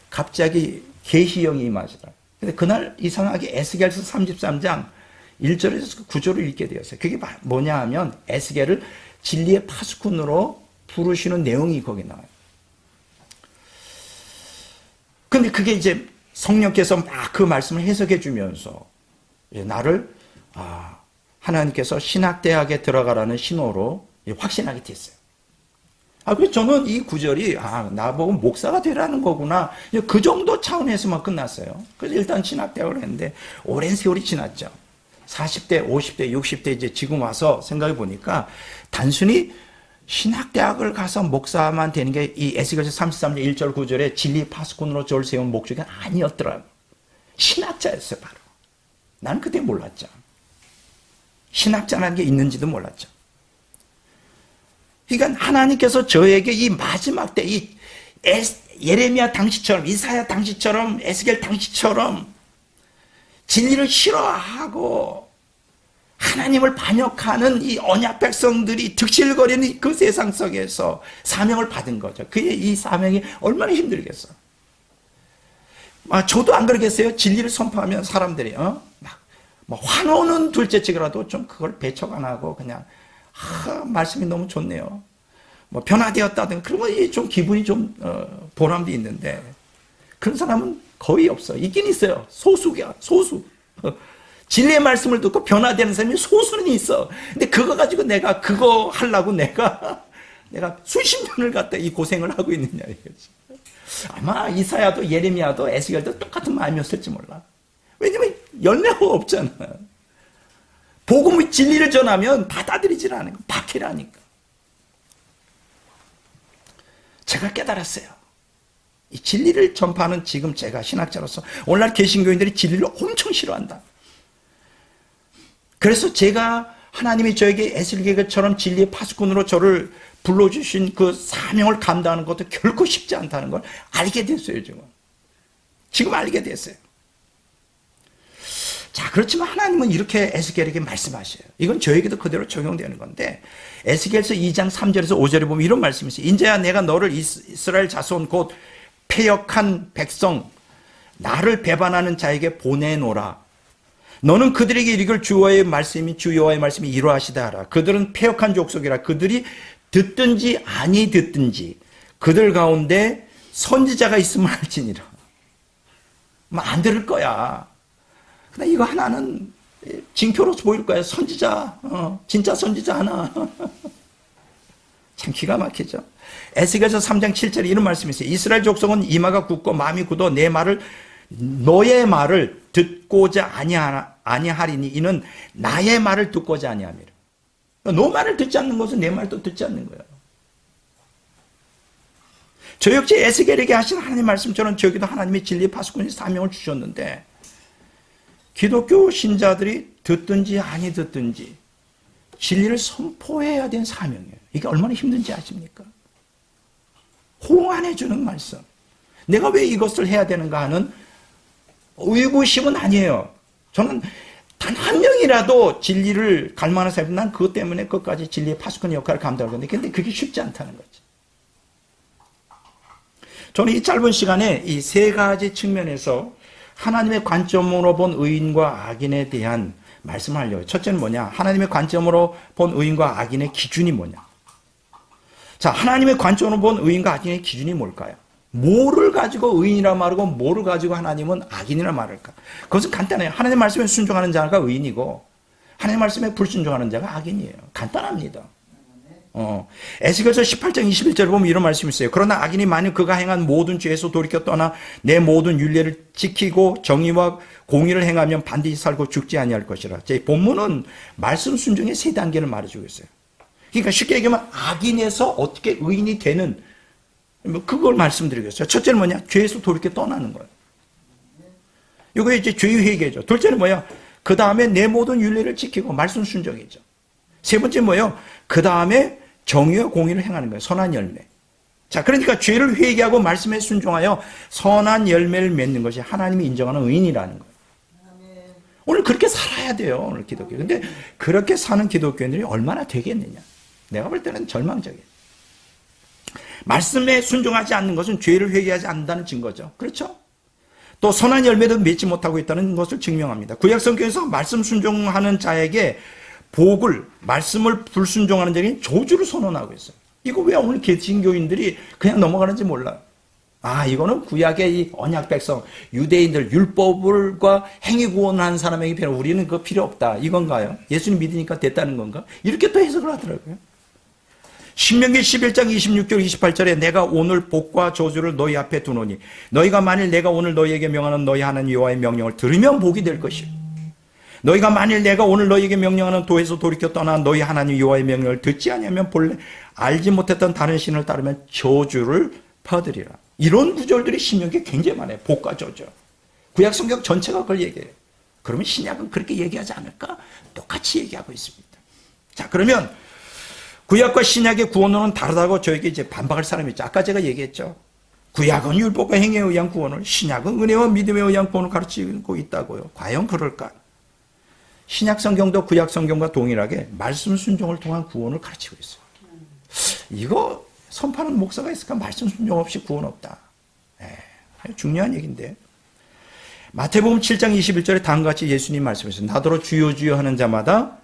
Speaker 1: 갑자기 계시형이 임하시더라. 근데 그날 이상하게 에스겔서 33장 1절에서 9절을 읽게 되었어요. 그게 뭐냐 하면 에스겔을 진리의 파수꾼으로 부르시는 내용이 거기 나와요. 근데 그게 이제 성령께서 막 그 말씀을 해석해 주면서 나를 하나님께서 신학대학에 들어가라는 신호로 확신하게 됐어요. 그래서 저는 이 구절이 나보고 목사가 되라는 거구나. 그 정도 차원에서만 끝났어요. 그래서 일단 신학대학을 했는데 오랜 세월이 지났죠. 40대, 50대, 60대 이제 지금 와서 생각해 보니까 단순히 신학대학을 가서 목사만 되는 게 이 에스겔서 33장 1절 9절에 진리 파수꾼으로 저를 세운 목적이 아니었더라고요. 신학자였어요, 바로. 나는 그때 몰랐죠. 신학자라는 게 있는지도 몰랐죠. 그러니까 하나님께서 저에게 이 마지막 때 이 예레미야 당시처럼, 이사야 당시처럼, 에스겔 당시처럼 진리를 싫어하고 하나님을 반역하는 이 언약 백성들이 득실거리는 그 세상 속에서 사명을 받은 거죠. 그의 이 사명이 얼마나 힘들겠어. 저도 안 그러겠어요? 진리를 선포하면 사람들이 막 환호는 둘째치고라도 좀 그걸 배척 안 하고 그냥 말씀이 너무 좋네요. 뭐 변화되었다든 그러면 좀 기분이 좀 보람도 있는데 그런 사람은 거의 없어. 있긴 있어요. 소수야. 소수. 진리의 말씀을 듣고 변화되는 사람이 소수는 있어. 근데 그거 가지고 내가 그거 하려고 내가 수십 년을 갖다 이 고생을 하고 있느냐 이거지. 아마 이사야도 예레미야도 에스겔도 똑같은 마음이었을지 몰라. 왜냐면 열매가 없잖아. 복음의 진리를 전하면 받아들이질 않아요. 박해라니까. 제가 깨달았어요. 이 진리를 전파하는 지금 제가 신학자로서 오늘날 개신교인들이 진리를 엄청 싫어한다. 그래서 제가 하나님이 저에게 에스겔처럼 진리의 파수꾼으로 저를 불러주신 그 사명을 감당하는 것도 결코 쉽지 않다는 걸 알게 됐어요. 지금 알게 됐어요. 자, 그렇지만 하나님은 이렇게 에스겔에게 말씀하셔요. 이건 저에게도 그대로 적용되는 건데 에스겔서 2장 3절에서 5절에 보면 이런 말씀이 있어요. 인자야 내가 너를 이스라엘 자손 곧 패역한 백성 나를 배반하는 자에게 보내노라. 너는 그들에게 이르기를 주 여호와의 말씀이 이러하시다 하라. 그들은 패역한 족속이라. 그들이 듣든지 아니 듣든지 그들 가운데 선지자가 있으면 할지니라. 안 들을 거야. 근데 이거 하나는 징표로서 보일 거야. 선지자, 진짜 선지자 하나. 참 기가 막히죠. 에스겔서 3장 7절에 이런 말씀이 있어요. 이스라엘 족속은 이마가 굳고 마음이 굳어 너의 말을 듣고자 아니하리니 이는 나의 말을 듣고자 아니함이라. 너 말을 듣지 않는 것은 내 말도 듣지 않는 거예요. 저 역시 에스겔에게 하신 하나님 말씀처럼 저에게도 하나님의 진리의 파수꾼의 사명을 주셨는데 기독교 신자들이 듣든지 아니 듣든지 진리를 선포해야 되는 사명이에요. 이게 얼마나 힘든지 아십니까? 호응 안 해주는 말씀. 내가 왜 이것을 해야 되는가 하는 의구심은 아니에요. 저는 단 한 명이라도 진리를 갈망하는 사람이 난 그것 때문에 끝까지 진리의 파수꾼의 역할을 감당할 건데 근데 그게 쉽지 않다는 거지. 저는 이 짧은 시간에 이 세 가지 측면에서 하나님의 관점으로 본 의인과 악인에 대한 말씀을 하려고요. 첫째는 뭐냐? 하나님의 관점으로 본 의인과 악인의 기준이 뭐냐? 자, 하나님의 관점으로 본 의인과 악인의 기준이 뭘까요? 뭐를 가지고 의인이라 말하고 뭐를 가지고 하나님은 악인이라 말할까? 그것은 간단해요. 하나님 말씀에 순종하는 자가 의인이고 하나님 말씀에 불순종하는 자가 악인이에요. 간단합니다. 에스겔서 18장 21절에 보면 이런 말씀이 있어요. 그러나 악인이 만일 그가 행한 모든 죄에서 돌이켜 떠나 내 모든 율례를 지키고 정의와 공의를 행하면 반드시 살고 죽지 아니할 것이라. 제 본문은 말씀 순종의 세 단계를 말해주고 있어요. 그러니까 쉽게 얘기하면 악인에서 어떻게 의인이 되는 그걸 말씀드리겠어요. 첫째는 뭐냐? 죄에서 돌이켜 떠나는 거예요. 이거 이제 죄의 회개죠. 둘째는 뭐야? 그 다음에 내 모든 율례를 지키고 말씀 순종이죠. 세 번째 뭐예요? 그 다음에 정의와 공의를 행하는 거예요. 선한 열매. 자, 그러니까 죄를 회개하고 말씀에 순종하여 선한 열매를 맺는 것이 하나님이 인정하는 의인이라는 거예요. 오늘 그렇게 살아야 돼요. 오늘 기독교. 근데 그렇게 사는 기독교인들이 얼마나 되겠느냐? 내가 볼 때는 절망적이에요. 말씀에 순종하지 않는 것은 죄를 회개하지 않는다는 증거죠. 그렇죠? 또 선한 열매도 맺지 못하고 있다는 것을 증명합니다. 구약성경에서 말씀 순종하는 자에게 복을, 말씀을 불순종하는 자에게 조주를 선언하고 있어요. 이거 왜 오늘 개신교인들이 그냥 넘어가는지 몰라요. 아, 이거는 구약의 이 언약 백성, 유대인들, 율법과 행위 구원하는 사람에게 필요, 우리는 그거 필요 없다. 이건가요? 예수님 믿으니까 됐다는 건가? 이렇게 또 해석을 하더라고요. 신명기 11장 26절 28절에 내가 오늘 복과 저주를 너희 앞에 두노니 너희가 만일 내가 오늘 너희에게 명하는 너희 하나님 여호와의 명령을 들으면 복이 될 것이요 너희가 만일 내가 오늘 너희에게 명령하는 도에서 돌이켜 떠나 너희 하나님 여호와의 명령을 듣지 아니하면 본래 알지 못했던 다른 신을 따르면 저주를 퍼드리라. 이런 구절들이 신명기에 굉장히 많아요. 복과 저주. 구약 성경 전체가 그걸 얘기해요. 그러면 신약은 그렇게 얘기하지 않을까? 똑같이 얘기하고 있습니다. 자, 그러면 구약과 신약의 구원론은 다르다고 저에게 이제 반박할 사람이 있죠. 아까 제가 얘기했죠. 구약은 율법과 행위에 의한 구원을, 신약은 은혜와 믿음에 의한 구원을 가르치고 있다고요. 과연 그럴까? 신약 성경도 구약 성경과 동일하게 말씀 순종을 통한 구원을 가르치고 있어요. 이거 선포하는 목사가 있을까? 말씀 순종 없이 구원 없다. 중요한 얘기인데. 마태복음 7장 21절에 다음과 같이 예수님 말씀하셨어요. 나더러 주여 주여 하는 자마다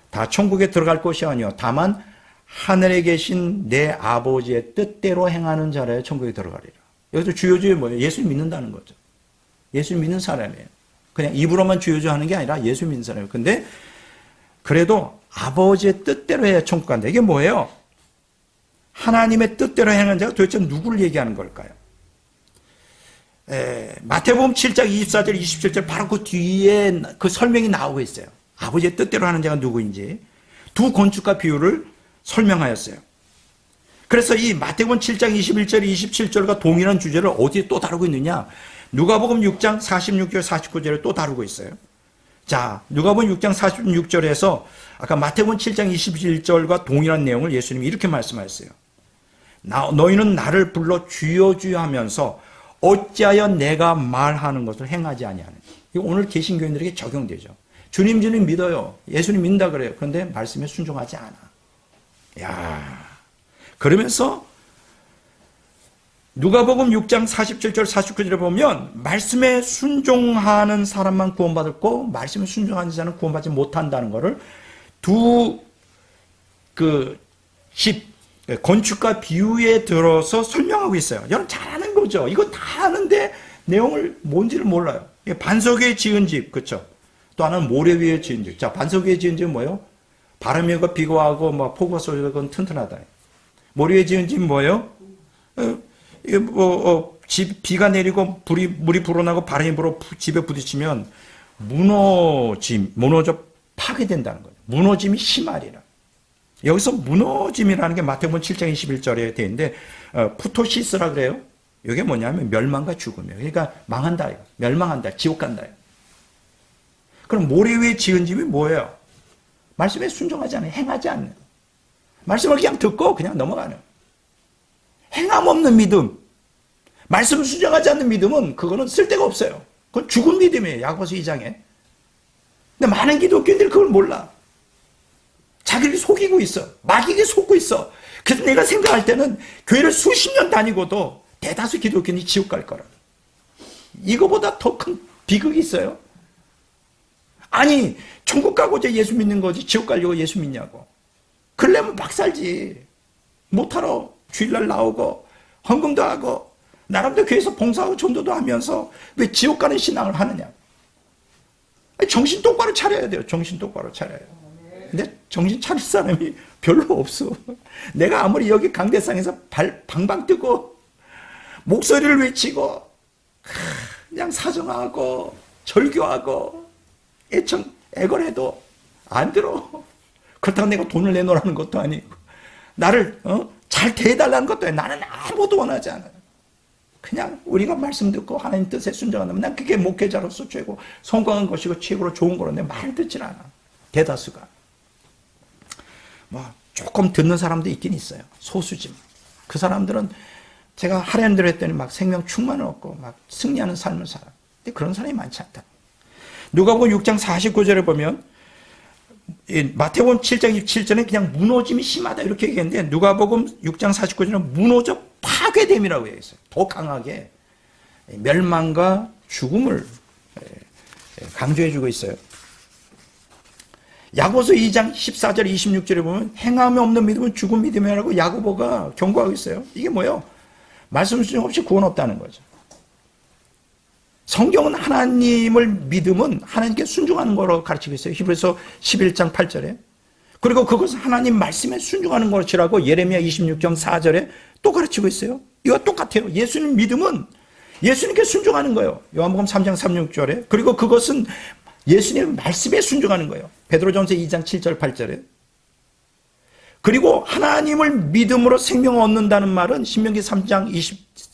Speaker 1: 다 천국에 들어갈 것이 아니요 다만 하늘에 계신 내 아버지의 뜻대로 행하는 자라야 천국에 들어가리라. 여기서 주여 주여 뭐예요? 예수 믿는다는 거죠. 예수 믿는 사람이에요. 그냥 입으로만 주여 주여 하는 게 아니라 예수 믿는 사람이에요. 근데 그래도 아버지의 뜻대로 해야 천국 간다. 이게 뭐예요? 하나님의 뜻대로 행하는 자가 도대체 누구를 얘기하는 걸까요? 마태복음 7장 24절 27절 바로 그 뒤에 그 설명이 나오고 있어요. 아버지의 뜻대로 하는 자가 누구인지 두 건축가 비유를 설명하였어요. 그래서 이 마태복음 7장 21절, 27절과 동일한 주제를 어디에 또 다루고 있느냐? 누가복음 6장 46절, 49절에 또 다루고 있어요. 자, 누가복음 6장 46절에서 아까 마태복음 7장 21절과 동일한 내용을 예수님이 이렇게 말씀하셨어요. 너희는 나를 불러 주여 주여 하면서 어찌하여 내가 말하는 것을 행하지 아니하느냐. 이거 오늘 개신교인들에게 적용되죠. 주님 주님 믿어요. 예수님 믿는다 그래요. 그런데 말씀에 순종하지 않아. 야, 그러면서 누가복음 6장 47절 49절에 보면 말씀에 순종하는 사람만 구원받았고 말씀에 순종하는 자는 구원받지 못한다는 것을 두 집 건축가 비유에 들어서 설명하고 있어요. 여러분 잘 아는 거죠. 이거 다 아는데 내용을 뭔지를 몰라요. 반석 위에 지은 집, 그렇죠? 또 하나는 모래 위에 지은 집. 자, 반석 위에 지은 집은 뭐예요? 바람이 오고 비가 와고 막 폭우가 쏟아지고 그건 튼튼하다. 모래 위에 지은 집은 뭐예요? 비가 내리고 물이 불어나고 바람이 불어 집에 부딪히면 무너져 파괴된다는 거예요. 무너짐이 심하리라. 여기서 무너짐이라는 게 마태복음 7장 21절에 되어 있는데 푸토시스라 그래요. 이게 뭐냐면 멸망과 죽음이에요. 그러니까 망한다, 멸망한다, 지옥 간다. 그럼 모래 위에 지은 집이 뭐예요? 말씀에 순종하지 않아요. 행하지 않는. 말씀을 그냥 듣고 그냥 넘어가는. 행함 없는 믿음. 말씀을 순종하지 않는 믿음은 그거는 쓸데가 없어요. 그건 죽은 믿음이에요. 야고보서 2장에. 근데 많은 기독교인들이 그걸 몰라. 자기를 속이고 있어. 마귀에게 속고 있어. 그래서 내가 생각할 때는 교회를 수십 년 다니고도 대다수 기독교인이 지옥 갈 거라. 이거보다 더 큰 비극이 있어요? 아니, 천국 가고자 예수 믿는 거지 지옥 가려고 예수 믿냐고. 그러려면 막 살지. 못하러 주일날 나오고 헌금도 하고 나름대로 교회에서 봉사하고 전도도 하면서 왜 지옥 가는 신앙을 하느냐. 정신 똑바로 차려야 돼요. 정신 똑바로 차려요. 근데 정신 차릴 사람이 별로 없어. 내가 아무리 여기 강대상에서 방방 뜨고 목소리를 외치고 그냥 사정하고 절교하고 애걸해도 안 들어. 그렇다고 내가 돈을 내놓으라는 것도 아니고 나를 잘 대해달라는 것도 아니고 나는 아무것도 원하지 않아요. 그냥 우리가 말씀 듣고 하나님 뜻에 순종한다면 난 그게 목회자로서 최고 성공한 것이고 최고로 좋은 거로 내 말을 듣질 않아. 대다수가. 뭐 조금 듣는 사람도 있긴 있어요. 소수지만. 그 사람들은 제가 하려는 대로 했더니 막 생명 충만을 얻고 막 승리하는 삶을 살아. 근데 그런 사람이 많지 않다. 누가복음 6장 49절에 보면 마태복음 7장 27절에 그냥 무너짐이 심하다 이렇게 얘기했는데 누가복음 6장 49절은 무너져 파괴됨이라고 얘기했어요. 더 강하게 멸망과 죽음을 강조해주고 있어요. 야고보서 2장 14절 26절에 보면 행함이 없는 믿음은 죽은 믿음이라고 야고보가 경고하고 있어요. 이게 뭐예요? 말씀 순종 없이 구원 없다는 거죠. 성경은 하나님을 믿음은 하나님께 순종하는 거로 가르치고 있어요. 히브리서 11장 8절에. 그리고 그것은 하나님 말씀에 순종하는 것이라고 예레미야 26장 4절에 또 가르치고 있어요. 이거 똑같아요. 예수님 믿음은 예수님께 순종하는 거예요. 요한복음 3장 36절에. 그리고 그것은 예수님의 말씀에 순종하는 거예요. 베드로전서 2장 7절 8절에. 그리고 하나님을 믿음으로 생명을 얻는다는 말은 신명기 30장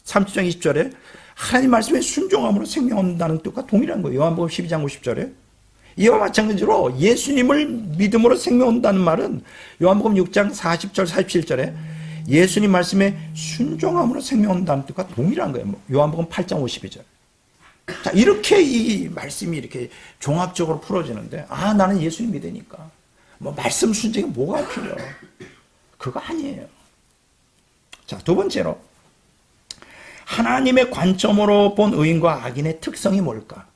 Speaker 1: 20절에 하나님 말씀에 순종함으로 생명을 얻는다는 뜻과 동일한 거예요. 요한복음 12장 50절에. 이와 마찬가지로 예수님을 믿음으로 생명을 얻는다는 말은 요한복음 6장 40절 47절에 예수님 말씀에 순종함으로 생명을 얻는다는 뜻과 동일한 거예요. 요한복음 8장 52절. 자, 이렇게 이 말씀이 이렇게 종합적으로 풀어지는데, 나는 예수님 믿으니까. 말씀 순종이 뭐가 필요해? 그거 아니에요. 자, 두 번째로. 하나님의 관점으로 본 의인과 악인의 특성이 뭘까?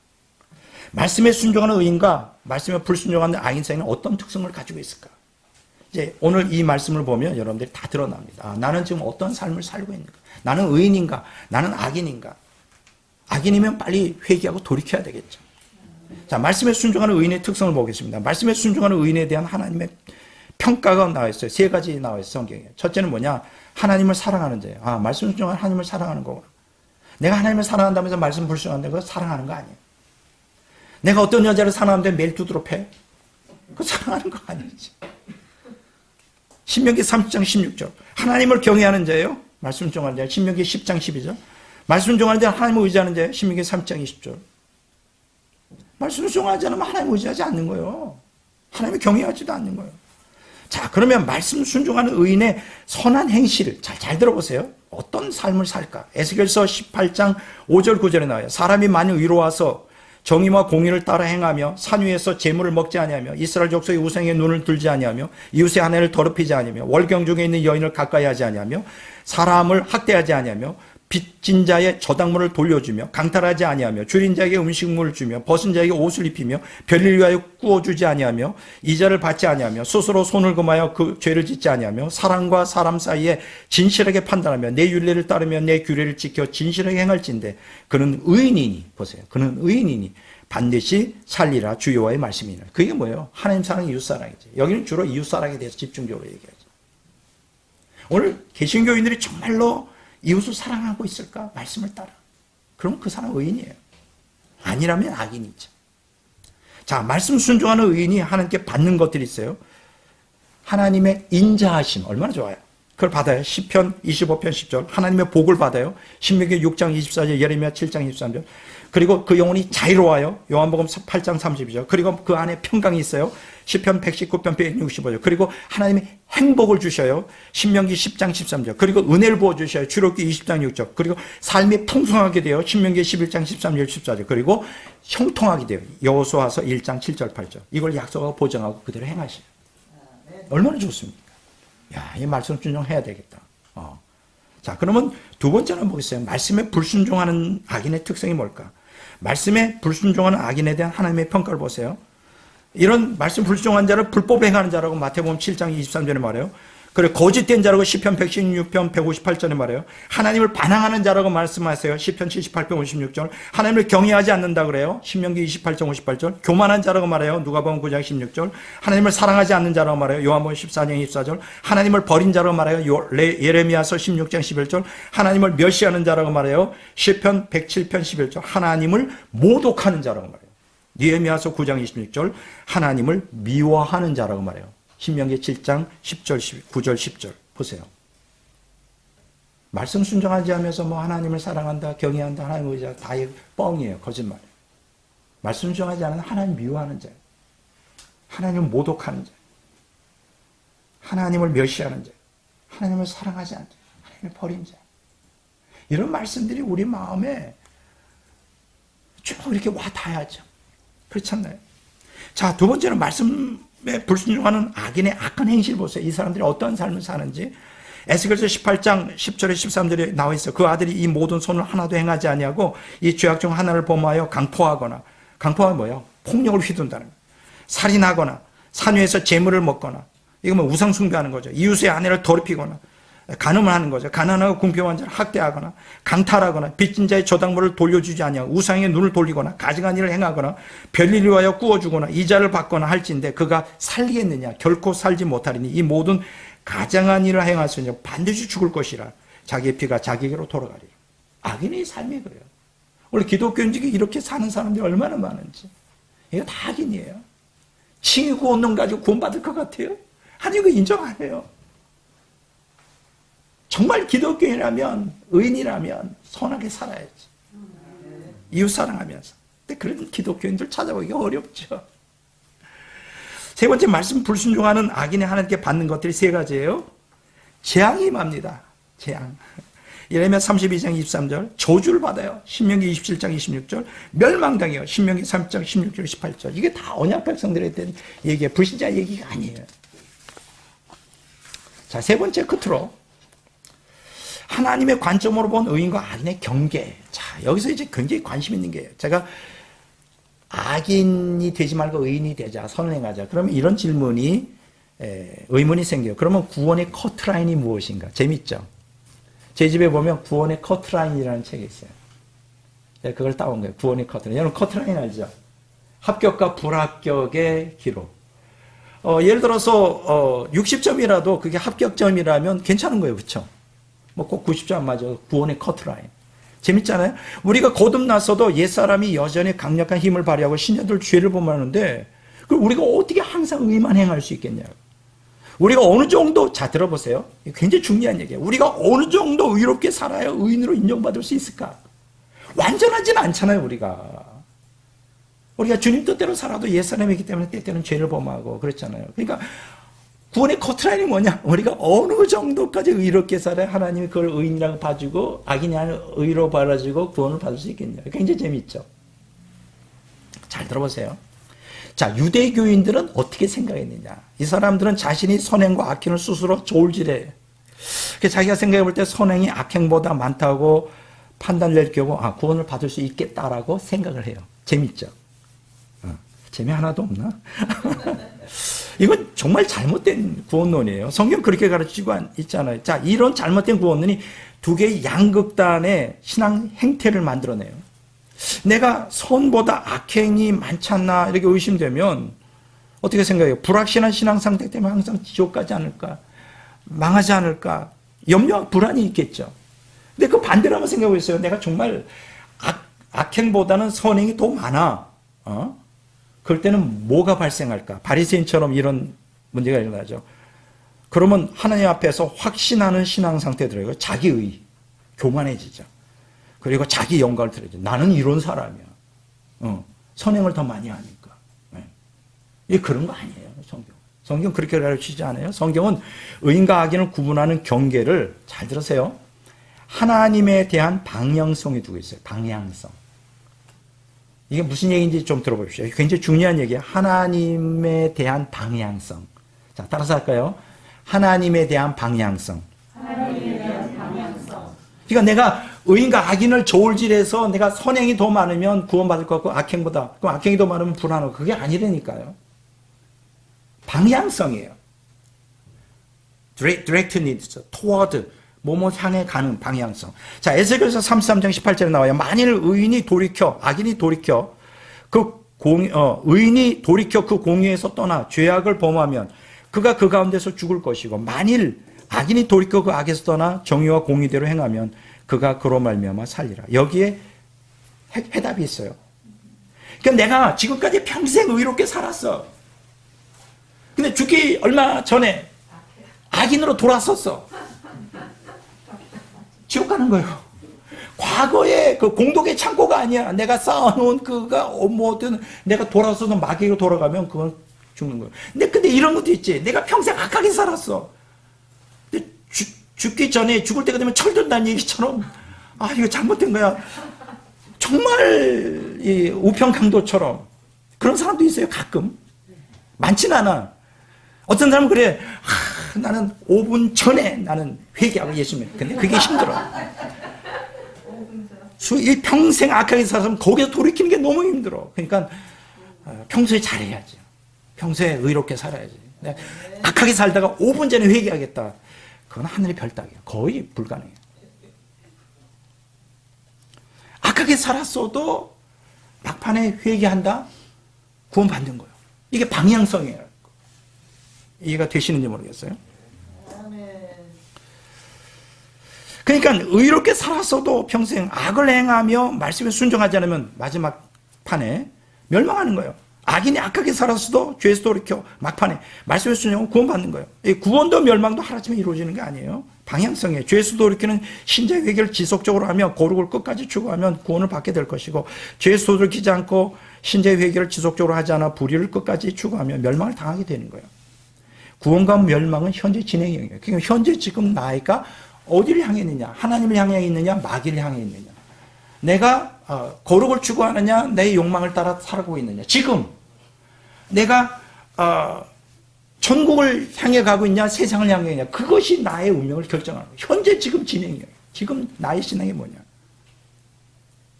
Speaker 1: 말씀에 순종하는 의인과 말씀에 불순종하는 악인 사이는 어떤 특성을 가지고 있을까? 이제 오늘 이 말씀을 보면 여러분들이 다 드러납니다. 나는 지금 어떤 삶을 살고 있는가? 나는 의인인가? 나는 악인인가? 악인이면 빨리 회개하고 돌이켜야 되겠죠. 자, 말씀에 순종하는 의인의 특성을 보겠습니다. 말씀에 순종하는 의인에 대한 하나님의 평가가 나와 있어요. 세 가지 나와 있어요, 성경에. 첫째는 뭐냐? 하나님을 사랑하는 자예요. 말씀에 순종하는 하나님을 사랑하는 거구나. 내가 하나님을 사랑한다면서 말씀 불순종한다고 그거 사랑하는 거 아니에요. 내가 어떤 여자를 사랑하는데 매일 두드러 패? 그 사랑하는 거 아니지. 신명기 30장 16절. 하나님을 경외하는 자예요. 말씀 순종하는 자. 신명기 10장 12절. 말씀 순종하는 자 하나님을 의지하는 자예요. 신명기 3장 20절. 말씀 순종하지 않으면 하나님을 의지하지 않는 거예요. 하나님을 경외하지도 않는 거예요. 자, 그러면 말씀 순종하는 의인의 선한 행실을 잘 들어보세요. 어떤 삶을 살까? 에스겔서 18장 5절 9절에 나와요. 사람이 만일 위로 와서 정의와 공의를 따라 행하며 산 위에서 재물을 먹지 아니하며 이스라엘 족속의 우상에 눈을 들지 아니하며 이웃의 아내를 더럽히지 아니하며 월경 중에 있는 여인을 가까이 하지 아니하며 사람을 학대하지 아니하며 빚진 자의 저당물을 돌려주며 강탈하지 아니하며 줄인 자에게 음식물을 주며 벗은 자에게 옷을 입히며 별일 위하여 구워주지 아니하며 이자를 받지 아니하며 스스로 손을 금하여 그 죄를 짓지 아니하며 사람과 사람 사이에 진실하게 판단하며 내 율례를 따르며 내 규례를 지켜 진실하게 행할진대 그는 의인이니 보세요. 그는 의인이니 반드시 살리라 주 여호와의 말씀이니라. 그게 뭐예요? 하나님 사랑 이웃 사랑이지. 여기는 주로 이웃 사랑에 대해서 집중적으로 얘기하죠. 오늘 개신교인들이 정말로 이웃을 사랑하고 있을까? 말씀을 따라. 그럼 그 사람 의인이에요. 아니라면 악인이죠. 자, 말씀 순종하는 의인이 하나님께 받는 것들이 있어요. 하나님의 인자하심 얼마나 좋아요. 그걸 받아요. 시편 25편 10절 하나님의 복을 받아요. 신명기 6장 24절 예레미야 7장 23절 그리고 그 영혼이 자유로워요. 요한복음 8장 32절 그리고 그 안에 평강이 있어요. 시편 119편 165절 그리고 하나님이 행복을 주셔요. 신명기 10장 13절 그리고 은혜를 부어주셔요. 출애굽기 20장 6절 그리고 삶이 풍성하게 돼요. 신명기 11장 13절 14절 그리고 형통하게 돼요. 여호수아서 1장 7절 8절 이걸 약속하고 보장하고 그대로 행하셔요. 얼마나 좋습니까? 야, 이 말씀 순종해야 되겠다. 자, 그러면 두 번째는 보겠어요. 말씀에 불순종하는 악인의 특성이 뭘까? 말씀에 불순종하는 악인에 대한 하나님의 평가를 보세요. 이런 말씀 불순종한 자를 불법 행하는 자라고 마태복음 7장 23절에 말해요. 그리고 거짓된 자라고 시편 116편 158절에 말해요. 하나님을 반항하는 자라고 말씀하세요. 시편 78편 56절. 하나님을 경외하지 않는다 그래요. 신명기 28장 58절. 교만한 자라고 말해요. 누가복음 9장 16절. 하나님을 사랑하지 않는 자라고 말해요. 요한복음 14장 24절. 하나님을 버린 자라고 말해요. 예레미야서 16장 11절. 하나님을 멸시하는 자라고 말해요. 시편 107편 11절. 하나님을 모독하는 자라고 말해요. 느헤미야서 9장 26절. 하나님을 미워하는 자라고 말해요. 신명기 7장 10절, 9절, 10절 보세요. 말씀 순종하지 않으면서 뭐 하나님을 사랑한다, 경외한다, 하나님을 의지한다 다 뻥이에요. 거짓말이에요. 말씀 순종하지 않으면 하나님 미워하는 자예요. 하나님을 모독하는 자예요. 하나님을 멸시하는 자예요. 하나님을 사랑하지 않는 자예요. 하나님을 버린 자예요. 이런 말씀들이 우리 마음에 쭉 이렇게 와 닿아야죠. 그렇지 않나요? 자, 두 번째는 말씀에 불순종하는 악인의 악한 행실 보세요. 이 사람들이 어떠한 삶을 사는지. 에스겔서 18장 10절에 13절에 나와 있어요. 그 아들이 이 모든 손을 하나도 행하지 아니하고 이 죄악 중 하나를 범하여 강포하거나, 강포가 뭐예요? 폭력을 휘둔다는 거예요. 살인하거나 산 위에서 재물을 먹거나, 이거 뭐 우상 숭배하는 거죠. 이웃의 아내를 더럽히거나 간음을 하는 거죠. 가난하고 궁핍한 자를 학대하거나 강탈하거나 빚진 자의 저당물을 돌려주지 아니하고 우상의 눈을 돌리거나 가증한 일을 행하거나 별일 위하여 구워주거나 이자를 받거나 할진대 그가 살리겠느냐? 결코 살지 못하리니 이 모든 가증한 일을 행하시니 반드시 죽을 것이라. 자기의 피가 자기에게로 돌아가리라. 악인의 삶이 그래요. 원래 기독교인들이 이렇게 사는 사람들이 얼마나 많은지. 이거 다 악인이에요. 칭의 구원론 가지고 구원받을 것 같아요? 아니 이거 인정 안 해요. 정말 기독교인이라면, 의인이라면 선하게 살아야지. 이웃 사랑하면서. 근데 그런 기독교인들 찾아보기가 어렵죠. 세 번째 말씀 불순종하는 악인의 하나님께 받는 것들이 세 가지예요. 재앙이 임합니다. 재앙. 예레미야 32장 23절 저주를 받아요. 신명기 27장 26절 멸망당해요. 신명기 3장 16절 18절 이게 다 언약 백성들에 대한 얘기예요. 불신자 얘기가 아니에요. 자, 세 번째 끝으로 하나님의 관점으로 본 의인과 악인의 경계. 자, 여기서 이제 굉장히 관심 있는 게 제가 악인이 되지 말고 의인이 되자, 선을 행하자. 그러면 이런 질문이 의문이 생겨요. 그러면 구원의 커트라인이 무엇인가? 재밌죠? 제 집에 보면 구원의 커트라인이라는 책이 있어요. 그걸 따온 거예요. 구원의 커트라인. 여러분 커트라인 알죠? 합격과 불합격의 기록. 예를 들어서 60점이라도 그게 합격점이라면 괜찮은 거예요. 그렇죠? 뭐 꼭 90점 안 맞아. 구원의 커트라인. 재밌잖아요? 우리가 거듭났어도 옛사람이 여전히 강력한 힘을 발휘하고 신녀들 죄를 범하는데 그럼 우리가 어떻게 항상 의만 행할 수 있겠냐고. 우리가 어느 정도, 자, 들어보세요. 굉장히 중요한 얘기예요. 우리가 어느 정도 의롭게 살아야 의인으로 인정받을 수 있을까? 완전하진 않잖아요, 우리가. 우리가 주님 뜻대로 살아도 옛사람이기 때문에 때때는 죄를 범하고 그렇잖아요. 그러니까 구원의 커트라인이 뭐냐? 우리가 어느 정도까지 의롭게 살아야 하나님이 그걸 의인이라고 봐주고 악인이 아닌 의로 봐가지고 구원을 받을 수 있겠냐. 굉장히 재미있죠. 잘 들어보세요. 자, 유대교인들은 어떻게 생각했느냐? 이 사람들은 자신이 선행과 악행을 스스로 저울질해. 자기가 생각해 볼 때 선행이 악행보다 많다고 판단될 경우 구원을 받을 수 있겠다라고 생각을 해요. 재밌죠? 재미 하나도 없나? 이건 정말 잘못된 구원론이에요. 성경 그렇게 가르치고 있잖아요. 자, 이런 잘못된 구원론이 두 개의 양극단의 신앙 행태를 만들어내요. 내가 선보다 악행이 많지 않나 이렇게 의심되면 어떻게 생각해요? 불확실한 신앙 상태 때문에 항상 지옥 가지 않을까? 망하지 않을까? 염려와 불안이 있겠죠. 근데 그 반대로 한번 생각해 보세요. 내가 정말 악행보다는 선행이 더 많아. 그럴 때는 뭐가 발생할까? 바리새인처럼 이런 문제가 일어나죠. 그러면 하나님 앞에서 확신하는 신앙 상태에 들어요. 자기의, 교만해지죠. 그리고 자기 영광을 드러죠. 나는 이런 사람이야. 선행을 더 많이 하니까. 이게 그런 거 아니에요, 성경. 성경 그렇게 가르치지 않아요. 성경은 의인과 악인을 구분하는 경계를, 잘 들으세요, 하나님에 대한 방향성이 두고 있어요. 방향성. 이게 무슨 얘기인지 좀 들어보십시오. 굉장히 중요한 얘기예요. 하나님에 대한 방향성. 자, 따라서 할까요? 하나님에 대한 방향성.
Speaker 2: 하나님에 대한 방향성.
Speaker 1: 그러니까 내가 의인과 악인을 저울질해서 내가 선행이 더 많으면 구원받을 것 같고 악행보다, 그럼 악행이 더 많으면 불안하고, 그게 아니라니까요. 방향성이에요. directness, toward, 뭐뭐 향해 가는 방향성. 자, 에스겔서 33장 18절에 나와요. 만일 의인이 돌이켜, 악인이 돌이켜, 의인이 돌이켜 그 공의에서 떠나 죄악을 범하면 그가 그 가운데서 죽을 것이고, 만일 악인이 돌이켜 그 악에서 떠나 정의와 공의대로 행하면 그가 그로 말미암아 살리라. 여기에 해답이 있어요. 그러니까 내가 지금까지 평생 의롭게 살았어. 근데 죽기 얼마 전에 악인으로 돌아섰어. 지옥 가는 거예요. 과거의 그 공덕의 창고가 아니야. 내가 쌓아놓은 그가 뭐든 내가 돌아서서 마귀로 돌아가면 그건 죽는 거예요. 근데 이런 것도 있지. 내가 평생 악하게 살았어. 근데 죽기 전에 죽을 때가 되면 철든다는 얘기처럼 이거 잘못된 거야. 정말 이 우평강도처럼 그런 사람도 있어요. 가끔. 많진 않아. 어떤 사람은 그래. 나는 5분 전에 나는 회개하고 예수님. 근데 그게 힘들어. 평생 악하게 살았으면 거기서 돌이키는 게 너무 힘들어. 그러니까 평소에 잘해야지. 평소에 의롭게 살아야지. 악하게 살다가 5분 전에 회개하겠다. 그건 하늘의 별따기야. 거의 불가능해. 악하게 살았어도 막판에 회개한다? 구원받는 거예요. 이게 방향성이에요. 이해가 되시는지 모르겠어요. 그러니까 의롭게 살았어도 평생 악을 행하며 말씀에 순종하지 않으면 마지막 판에 멸망하는 거예요. 악인이 악하게 살았어도 죄에서 돌이켜 막판에 말씀에 순종하면 구원받는 거예요. 구원도 멸망도 하나쯤에 이루어지는 게 아니에요. 방향성이에요. 죄에서 돌이키는 신자의 회개를 지속적으로 하며 거룩을 끝까지 추구하면 구원을 받게 될 것이고, 죄에서 돌이키지 않고 신자의 회개를 지속적으로 하지 않아 불의를 끝까지 추구하면 멸망을 당하게 되는 거예요. 구원과 멸망은 현재 진행형이에요. 그러니까 현재 지금 나이가 어디를 향해 있느냐? 하나님을 향해 있느냐? 마귀를 향해 있느냐? 내가 거룩을 추구하느냐? 내 욕망을 따라 살아가고 있느냐? 지금 내가 천국을 향해 가고 있냐? 세상을 향해 있냐? 그것이 나의 운명을 결정하는 거예요. 현재 지금 진행이에요. 지금 나의 신앙이 뭐냐?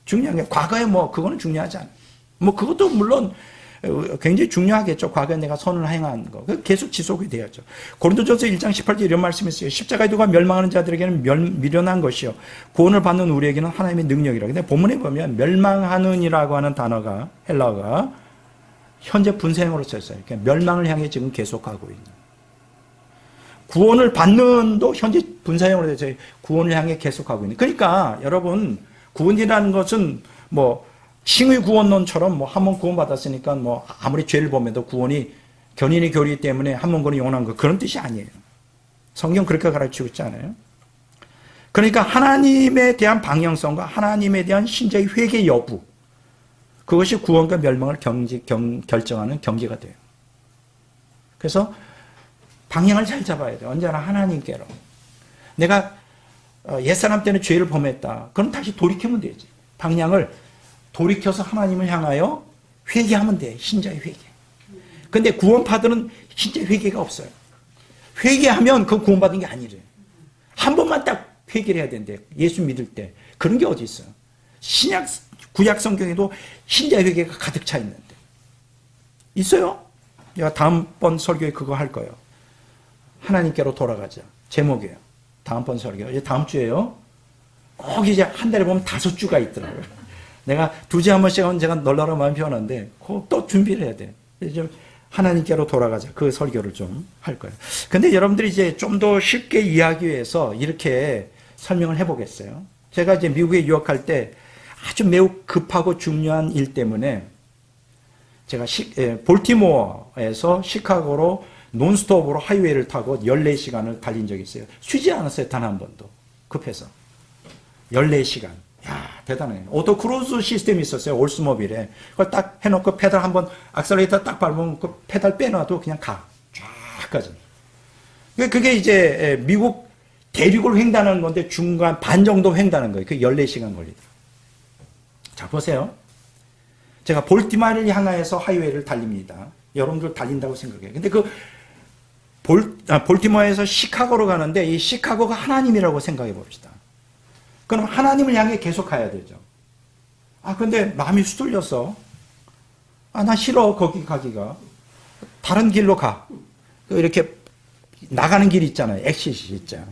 Speaker 1: 중요한 게 과거에 그거는 중요하지 않아요. 그것도 물론 굉장히 중요하겠죠. 과거에 내가 선을 행한 거. 계속 지속이 돼야죠. 고린도전서 1장 18절 이런 말씀이 있어요. 십자가의 도가 멸망하는 자들에게는 미련한 것이요, 구원을 받는 우리에게는 하나님의 능력이라. 근데 본문에 보면 멸망하는이라고 하는 단어가, 헬라어가 현재 분사형으로 써있어요. 그러니까 멸망을 향해 지금 계속하고 있는. 구원을 받는도 현재 분사형으로 되어 있어요. 구원을 향해 계속하고 있는. 그러니까 여러분, 구원이라는 것은 칭의 구원론처럼 뭐 한 번 구원받았으니까 뭐 아무리 죄를 범해도 구원이 견인의 교리 때문에 한 번 구원이 영원한 거 그런 뜻이 아니에요. 성경 그렇게 가르치고 있지 않아요? 그러니까 하나님에 대한 방향성과 하나님에 대한 신자의 회개 여부, 그것이 구원과 멸망을 결정하는 경계가 돼요. 그래서 방향을 잘 잡아야 돼요. 언제나 하나님께로. 내가 옛사람 때는 죄를 범했다. 그럼 다시 돌이키면 되지. 방향을 돌이켜서 하나님을 향하여 회개하면 돼. 신자의 회개. 근데 구원받은 신자의 회개가 없어요. 회개하면 그 구원받은 게 아니래요. 한 번만 딱 회개를 해야 된대. 예수 믿을 때. 그런 게 어디 있어요. 구약 성경에도 신자의 회개가 가득 차 있는데. 있어요. 내가 다음번 설교에 그거 할 거예요. 하나님께로 돌아가자. 제목이에요. 다음번 설교. 이제 다음 주에요. 꼭 이제 한 달에 보면 5주가 있더라고요. 내가 2주에 한 번씩 하면 제가 널널한 마음이 편한데 꼭 또 준비를 해야 돼. 이제 하나님께로 돌아가자. 그 설교를 좀 할 거예요. 근데 여러분들이 이제 좀 더 쉽게 이해하기 위해서 이렇게 설명을 해보겠어요. 제가 이제 미국에 유학할 때 아주 매우 급하고 중요한 일 때문에 제가 볼티모어에서 시카고로 논스톱으로 하이웨이를 타고 14시간을 달린 적이 있어요. 쉬지 않았어요. 단 한 번도. 급해서. 14시간. 야, 대단해요. 오토크루즈 시스템이 있었어요. 올스모빌에. 그걸 딱 해놓고 페달 한번 악셀레이터 딱 밟으면 그 페달 빼놔도 그냥 가. 쫙 가지. 그게 이제 미국 대륙을 횡단하는 건데 중간 반 정도 횡단하는 거예요. 그 14시간 걸리더라고요. 자, 보세요. 제가 볼티모어를 향해서 하이웨이를 달립니다. 여러분들 달린다고 생각해요. 근데 그 볼티모어에서 시카고로 가는데 이 시카고가 하나님이라고 생각해 봅시다. 그럼 하나님을 향해 계속 가야 되죠. 근데 마음이 수틀렸어. 나 싫어, 거기 가기가. 다른 길로 가. 이렇게 나가는 길이 있잖아요. 엑시트 있잖아요.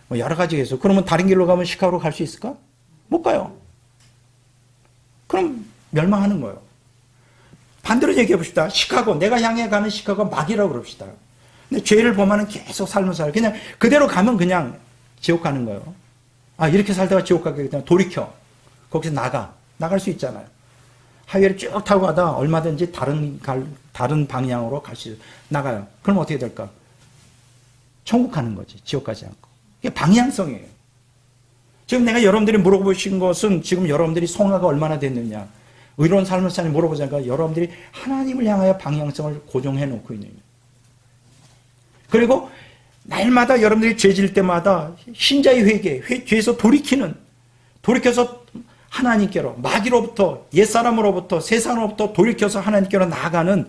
Speaker 1: 뭐 여러 가지가 있어. 그러면 다른 길로 가면 시카고로 갈 수 있을까? 못 가요. 그럼 멸망하는 거예요. 반대로 얘기해 봅시다. 시카고, 내가 향해 가는 시카고가 막이라고 그럽시다. 근데 죄를 범하는 계속 삶을 살아. 그냥 그대로 가면 그냥 지옥 가는 거예요. 이렇게 살다가 지옥 가게 되면 돌이켜. 거기서 나갈 수 있잖아요. 하이웨이를 쭉 타고 가다 얼마든지 다른 방향으로 나가요. 그럼 어떻게 될까? 천국 가는 거지. 지옥 가지 않고. 이게 방향성이에요. 지금 내가 여러분들이 물어보신 것은 지금 여러분들이 성화가 얼마나 됐느냐. 의로운 삶을 사는 물어보자니까 여러분들이 하나님을 향하여 방향성을 고정해 놓고 있느냐. 그리고 날마다 여러분들이 죄 질 때마다 신자의 회개, 죄에서 돌이켜서 하나님께로, 마귀로부터, 옛사람으로부터, 세상으로부터 돌이켜서 하나님께로 나아가는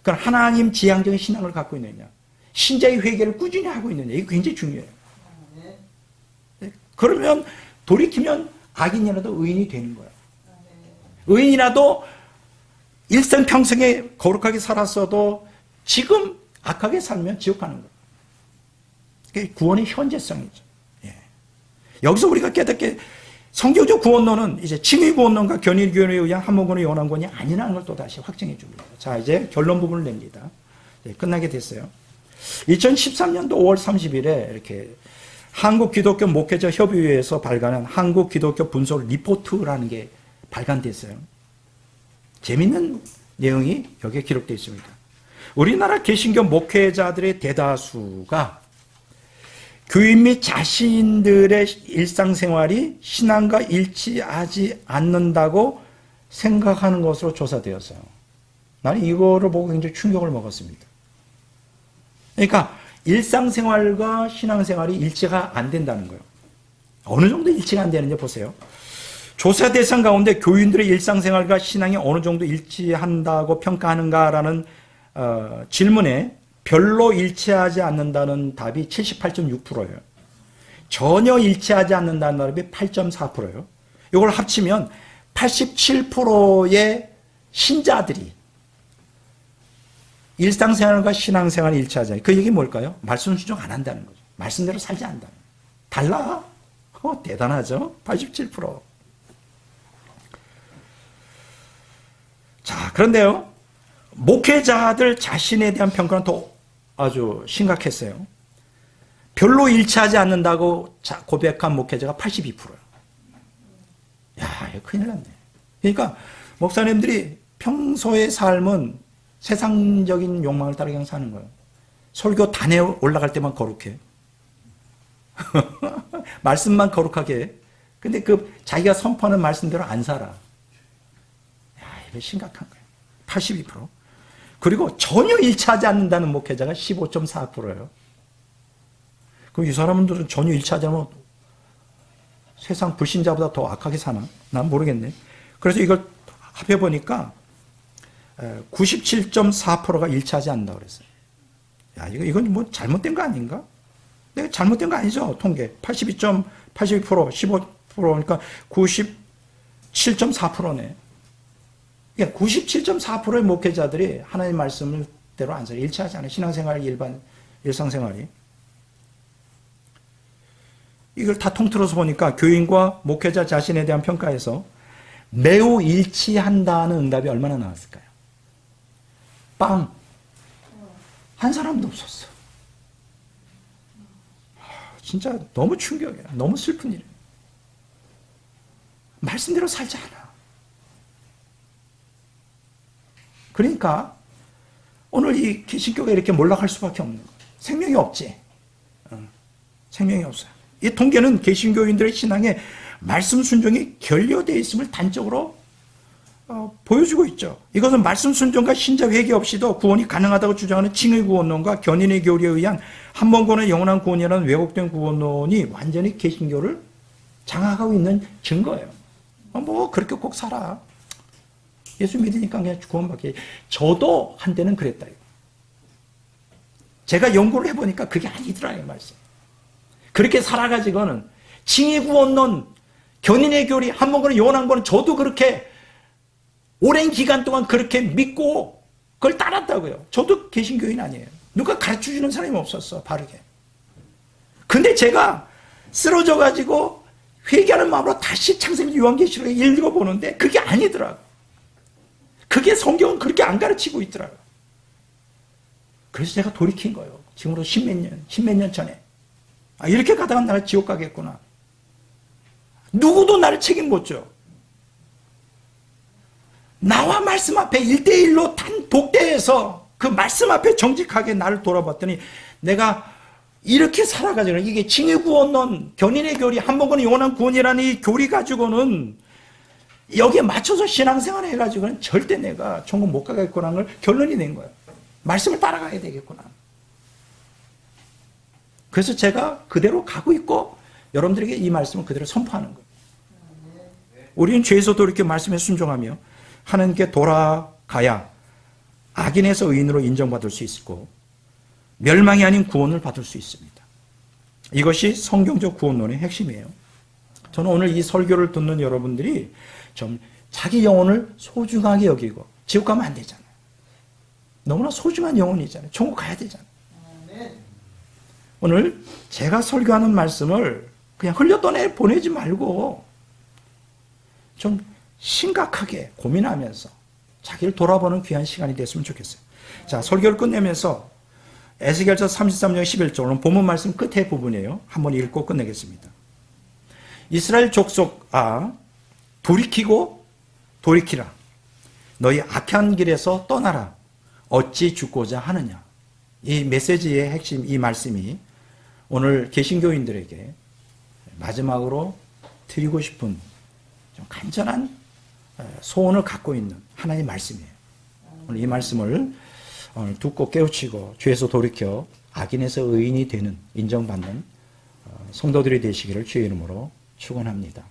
Speaker 1: 그런 하나님 지향적인 신앙을 갖고 있느냐. 신자의 회개를 꾸준히 하고 있느냐. 이게 굉장히 중요해요. 그러면 돌이키면 악인이라도 의인이 되는 거예요. 의인이라도 일생평생에 거룩하게 살았어도 지금 악하게 살면 지옥 가는 거예요. 그게 구원의 현재성이죠. 예. 여기서 우리가 깨닫게 성경적 구원론은 이제 칭의 구원론과 견인 교훈에 의한 한문구원의 영원한 구원이 아니라는 걸 또 다시 확정해 줍니다. 자, 이제 결론 부분을 냅니다. 네, 끝나게 됐어요. 2013년도 5월 30일에 이렇게 한국 기독교 목회자 협의회에서 발간한 한국 기독교 분석 리포트라는 게 발간됐어요. 재밌는 내용이 여기에 기록되어 있습니다. 우리나라 개신교 목회자들의 대다수가 교인 및 자신들의 일상생활이 신앙과 일치하지 않는다고 생각하는 것으로 조사되었어요. 나는 이거를 보고 굉장히 충격을 먹었습니다. 그러니까 일상생활과 신앙생활이 일치가 안 된다는 거예요. 어느 정도 일치가 안 되는지 보세요. 조사 대상 가운데 교인들의 일상생활과 신앙이 어느 정도 일치한다고 평가하는가라는 질문에 별로 일치하지 않는다는 답이 78.6%예요. 전혀 일치하지 않는다는 답이 8.4%예요. 이걸 합치면 87%의 신자들이 일상생활과 신앙생활이 일치하지 않아요. 그 얘기 뭘까요? 말씀 순종 안 한다는 거죠. 말씀대로 살지 않는다. 달라? 대단하죠? 87%. 자, 그런데요. 목회자들 자신에 대한 평가는 더 아주 심각했어요. 별로 일치하지 않는다고 고백한 목회자가 82%예요. 야, 이거 큰일 났네. 그러니까 목사님들이 평소의 삶은 세상적인 욕망을 따라 그냥 사는 거예요. 설교 단에 올라갈 때만 거룩해. 말씀만 거룩하게 해. 근데 그 자기가 선포하는 말씀대로 안 살아. 야, 이거 심각한 거예요. 82%. 그리고 전혀 일치하지 않는다는 목회자가 15.4%예요. 그럼 이 사람들은 전혀 일치하지 않으면 세상 불신자보다 더 악하게 사나? 난 모르겠네. 그래서 이걸 합해보니까 97.4%가 일치하지 않는다고 그랬어요. 야, 이건 뭐 잘못된 거 아닌가? 내가 잘못된 거 아니죠, 통계. 82%, 15%니까 97.4%네. 그러니까 97.4%의 목회자들이 하나님의 말씀대로 안 살아요. 일치하지 않아요. 신앙생활, 일상생활이. 이걸 다 통틀어서 보니까 교인과 목회자 자신에 대한 평가에서 매우 일치한다는 응답이 얼마나 나왔을까요? 빵. 한 사람도 없었어. 진짜 너무 충격이야. 너무 슬픈 일이야. 말씀대로 살지 않아. 그러니까 오늘 이 개신교가 이렇게 몰락할 수밖에 없는 거예요. 생명이 없지. 생명이 없어요. 이 통계는 개신교인들의 신앙에 말씀 순종이 결여되어 있음을 단적으로 보여주고 있죠. 이것은 말씀 순종과 신자 회개 없이도 구원이 가능하다고 주장하는 칭의 구원론과 견인의 교리에 의한 한 번 구원의 영원한 구원이라는 왜곡된 구원론이 완전히 개신교를 장악하고 있는 증거예요. 뭐 그렇게 꼭 살아. 예수 믿으니까 그냥 구원받게. 저도 한때는 그랬다. 제가 연구를 해보니까 그게 아니더라, 이 말씀. 그렇게 살아가지고는 칭의 구원론, 견인의 교리, 한 번 구원의 영원한 구원, 저도 그렇게 오랜 기간 동안 그렇게 믿고 그걸 따랐다고요. 저도 개신교인 아니에요. 누가 가르쳐주는 사람이 없었어, 바르게. 근데 제가 쓰러져가지고 회개하는 마음으로 다시 창세기 요한계시록을 읽어보는데 그게 아니더라고. 그게 성경은 그렇게 안 가르치고 있더라고. 그래서 제가 돌이킨 거예요. 지금으로 십몇 년 전에. 아, 이렇게 가다가 나를 지옥 가겠구나. 누구도 나를 책임 못 져. 나와 말씀 앞에 1대1로 독대해서 그 말씀 앞에 정직하게 나를 돌아봤더니 내가 이렇게 살아가지고 이게 칭의 구원론, 견인의 교리, 한 번 구원의 영원한 구원이라는 이 교리 가지고는 여기에 맞춰서 신앙생활 해가지고는 절대 내가 천국 못 가겠구나는 걸 결론이 낸 거예요. 말씀을 따라가야 되겠구나. 그래서 제가 그대로 가고 있고 여러분들에게 이 말씀을 그대로 선포하는 거예요. 우리는 죄에서도 이렇게 말씀에 순종하며 하나님께 돌아가야 악인에서 의인으로 인정받을 수 있고 멸망이 아닌 구원을 받을 수 있습니다. 이것이 성경적 구원론의 핵심이에요. 저는 오늘 이 설교를 듣는 여러분들이 좀 자기 영혼을 소중하게 여기고 지옥 가면 안 되잖아요. 너무나 소중한 영혼이잖아요. 천국 가야 되잖아요. 오늘 제가 설교하는 말씀을 그냥 흘려떠내 보내지 말고 좀 심각하게 고민하면서 자기를 돌아보는 귀한 시간이 됐으면 좋겠어요. 자, 설교를 끝내면서 에스겔서 33장 11절, 본문 말씀 끝에 부분이에요. 한번 읽고 끝내겠습니다. 이스라엘 족속아, 돌이키라. 너희 악한 길에서 떠나라. 어찌 죽고자 하느냐. 이 메시지의 핵심, 이 말씀이 오늘 개신교인들에게 마지막으로 드리고 싶은 좀 간절한 소원을 갖고 있는 하나님의 말씀이에요. 오늘 이 말씀을 오늘 듣고 깨우치고 죄에서 돌이켜 악인에서 의인이 되는, 인정받는 성도들이 되시기를 주의 이름으로 축원합니다.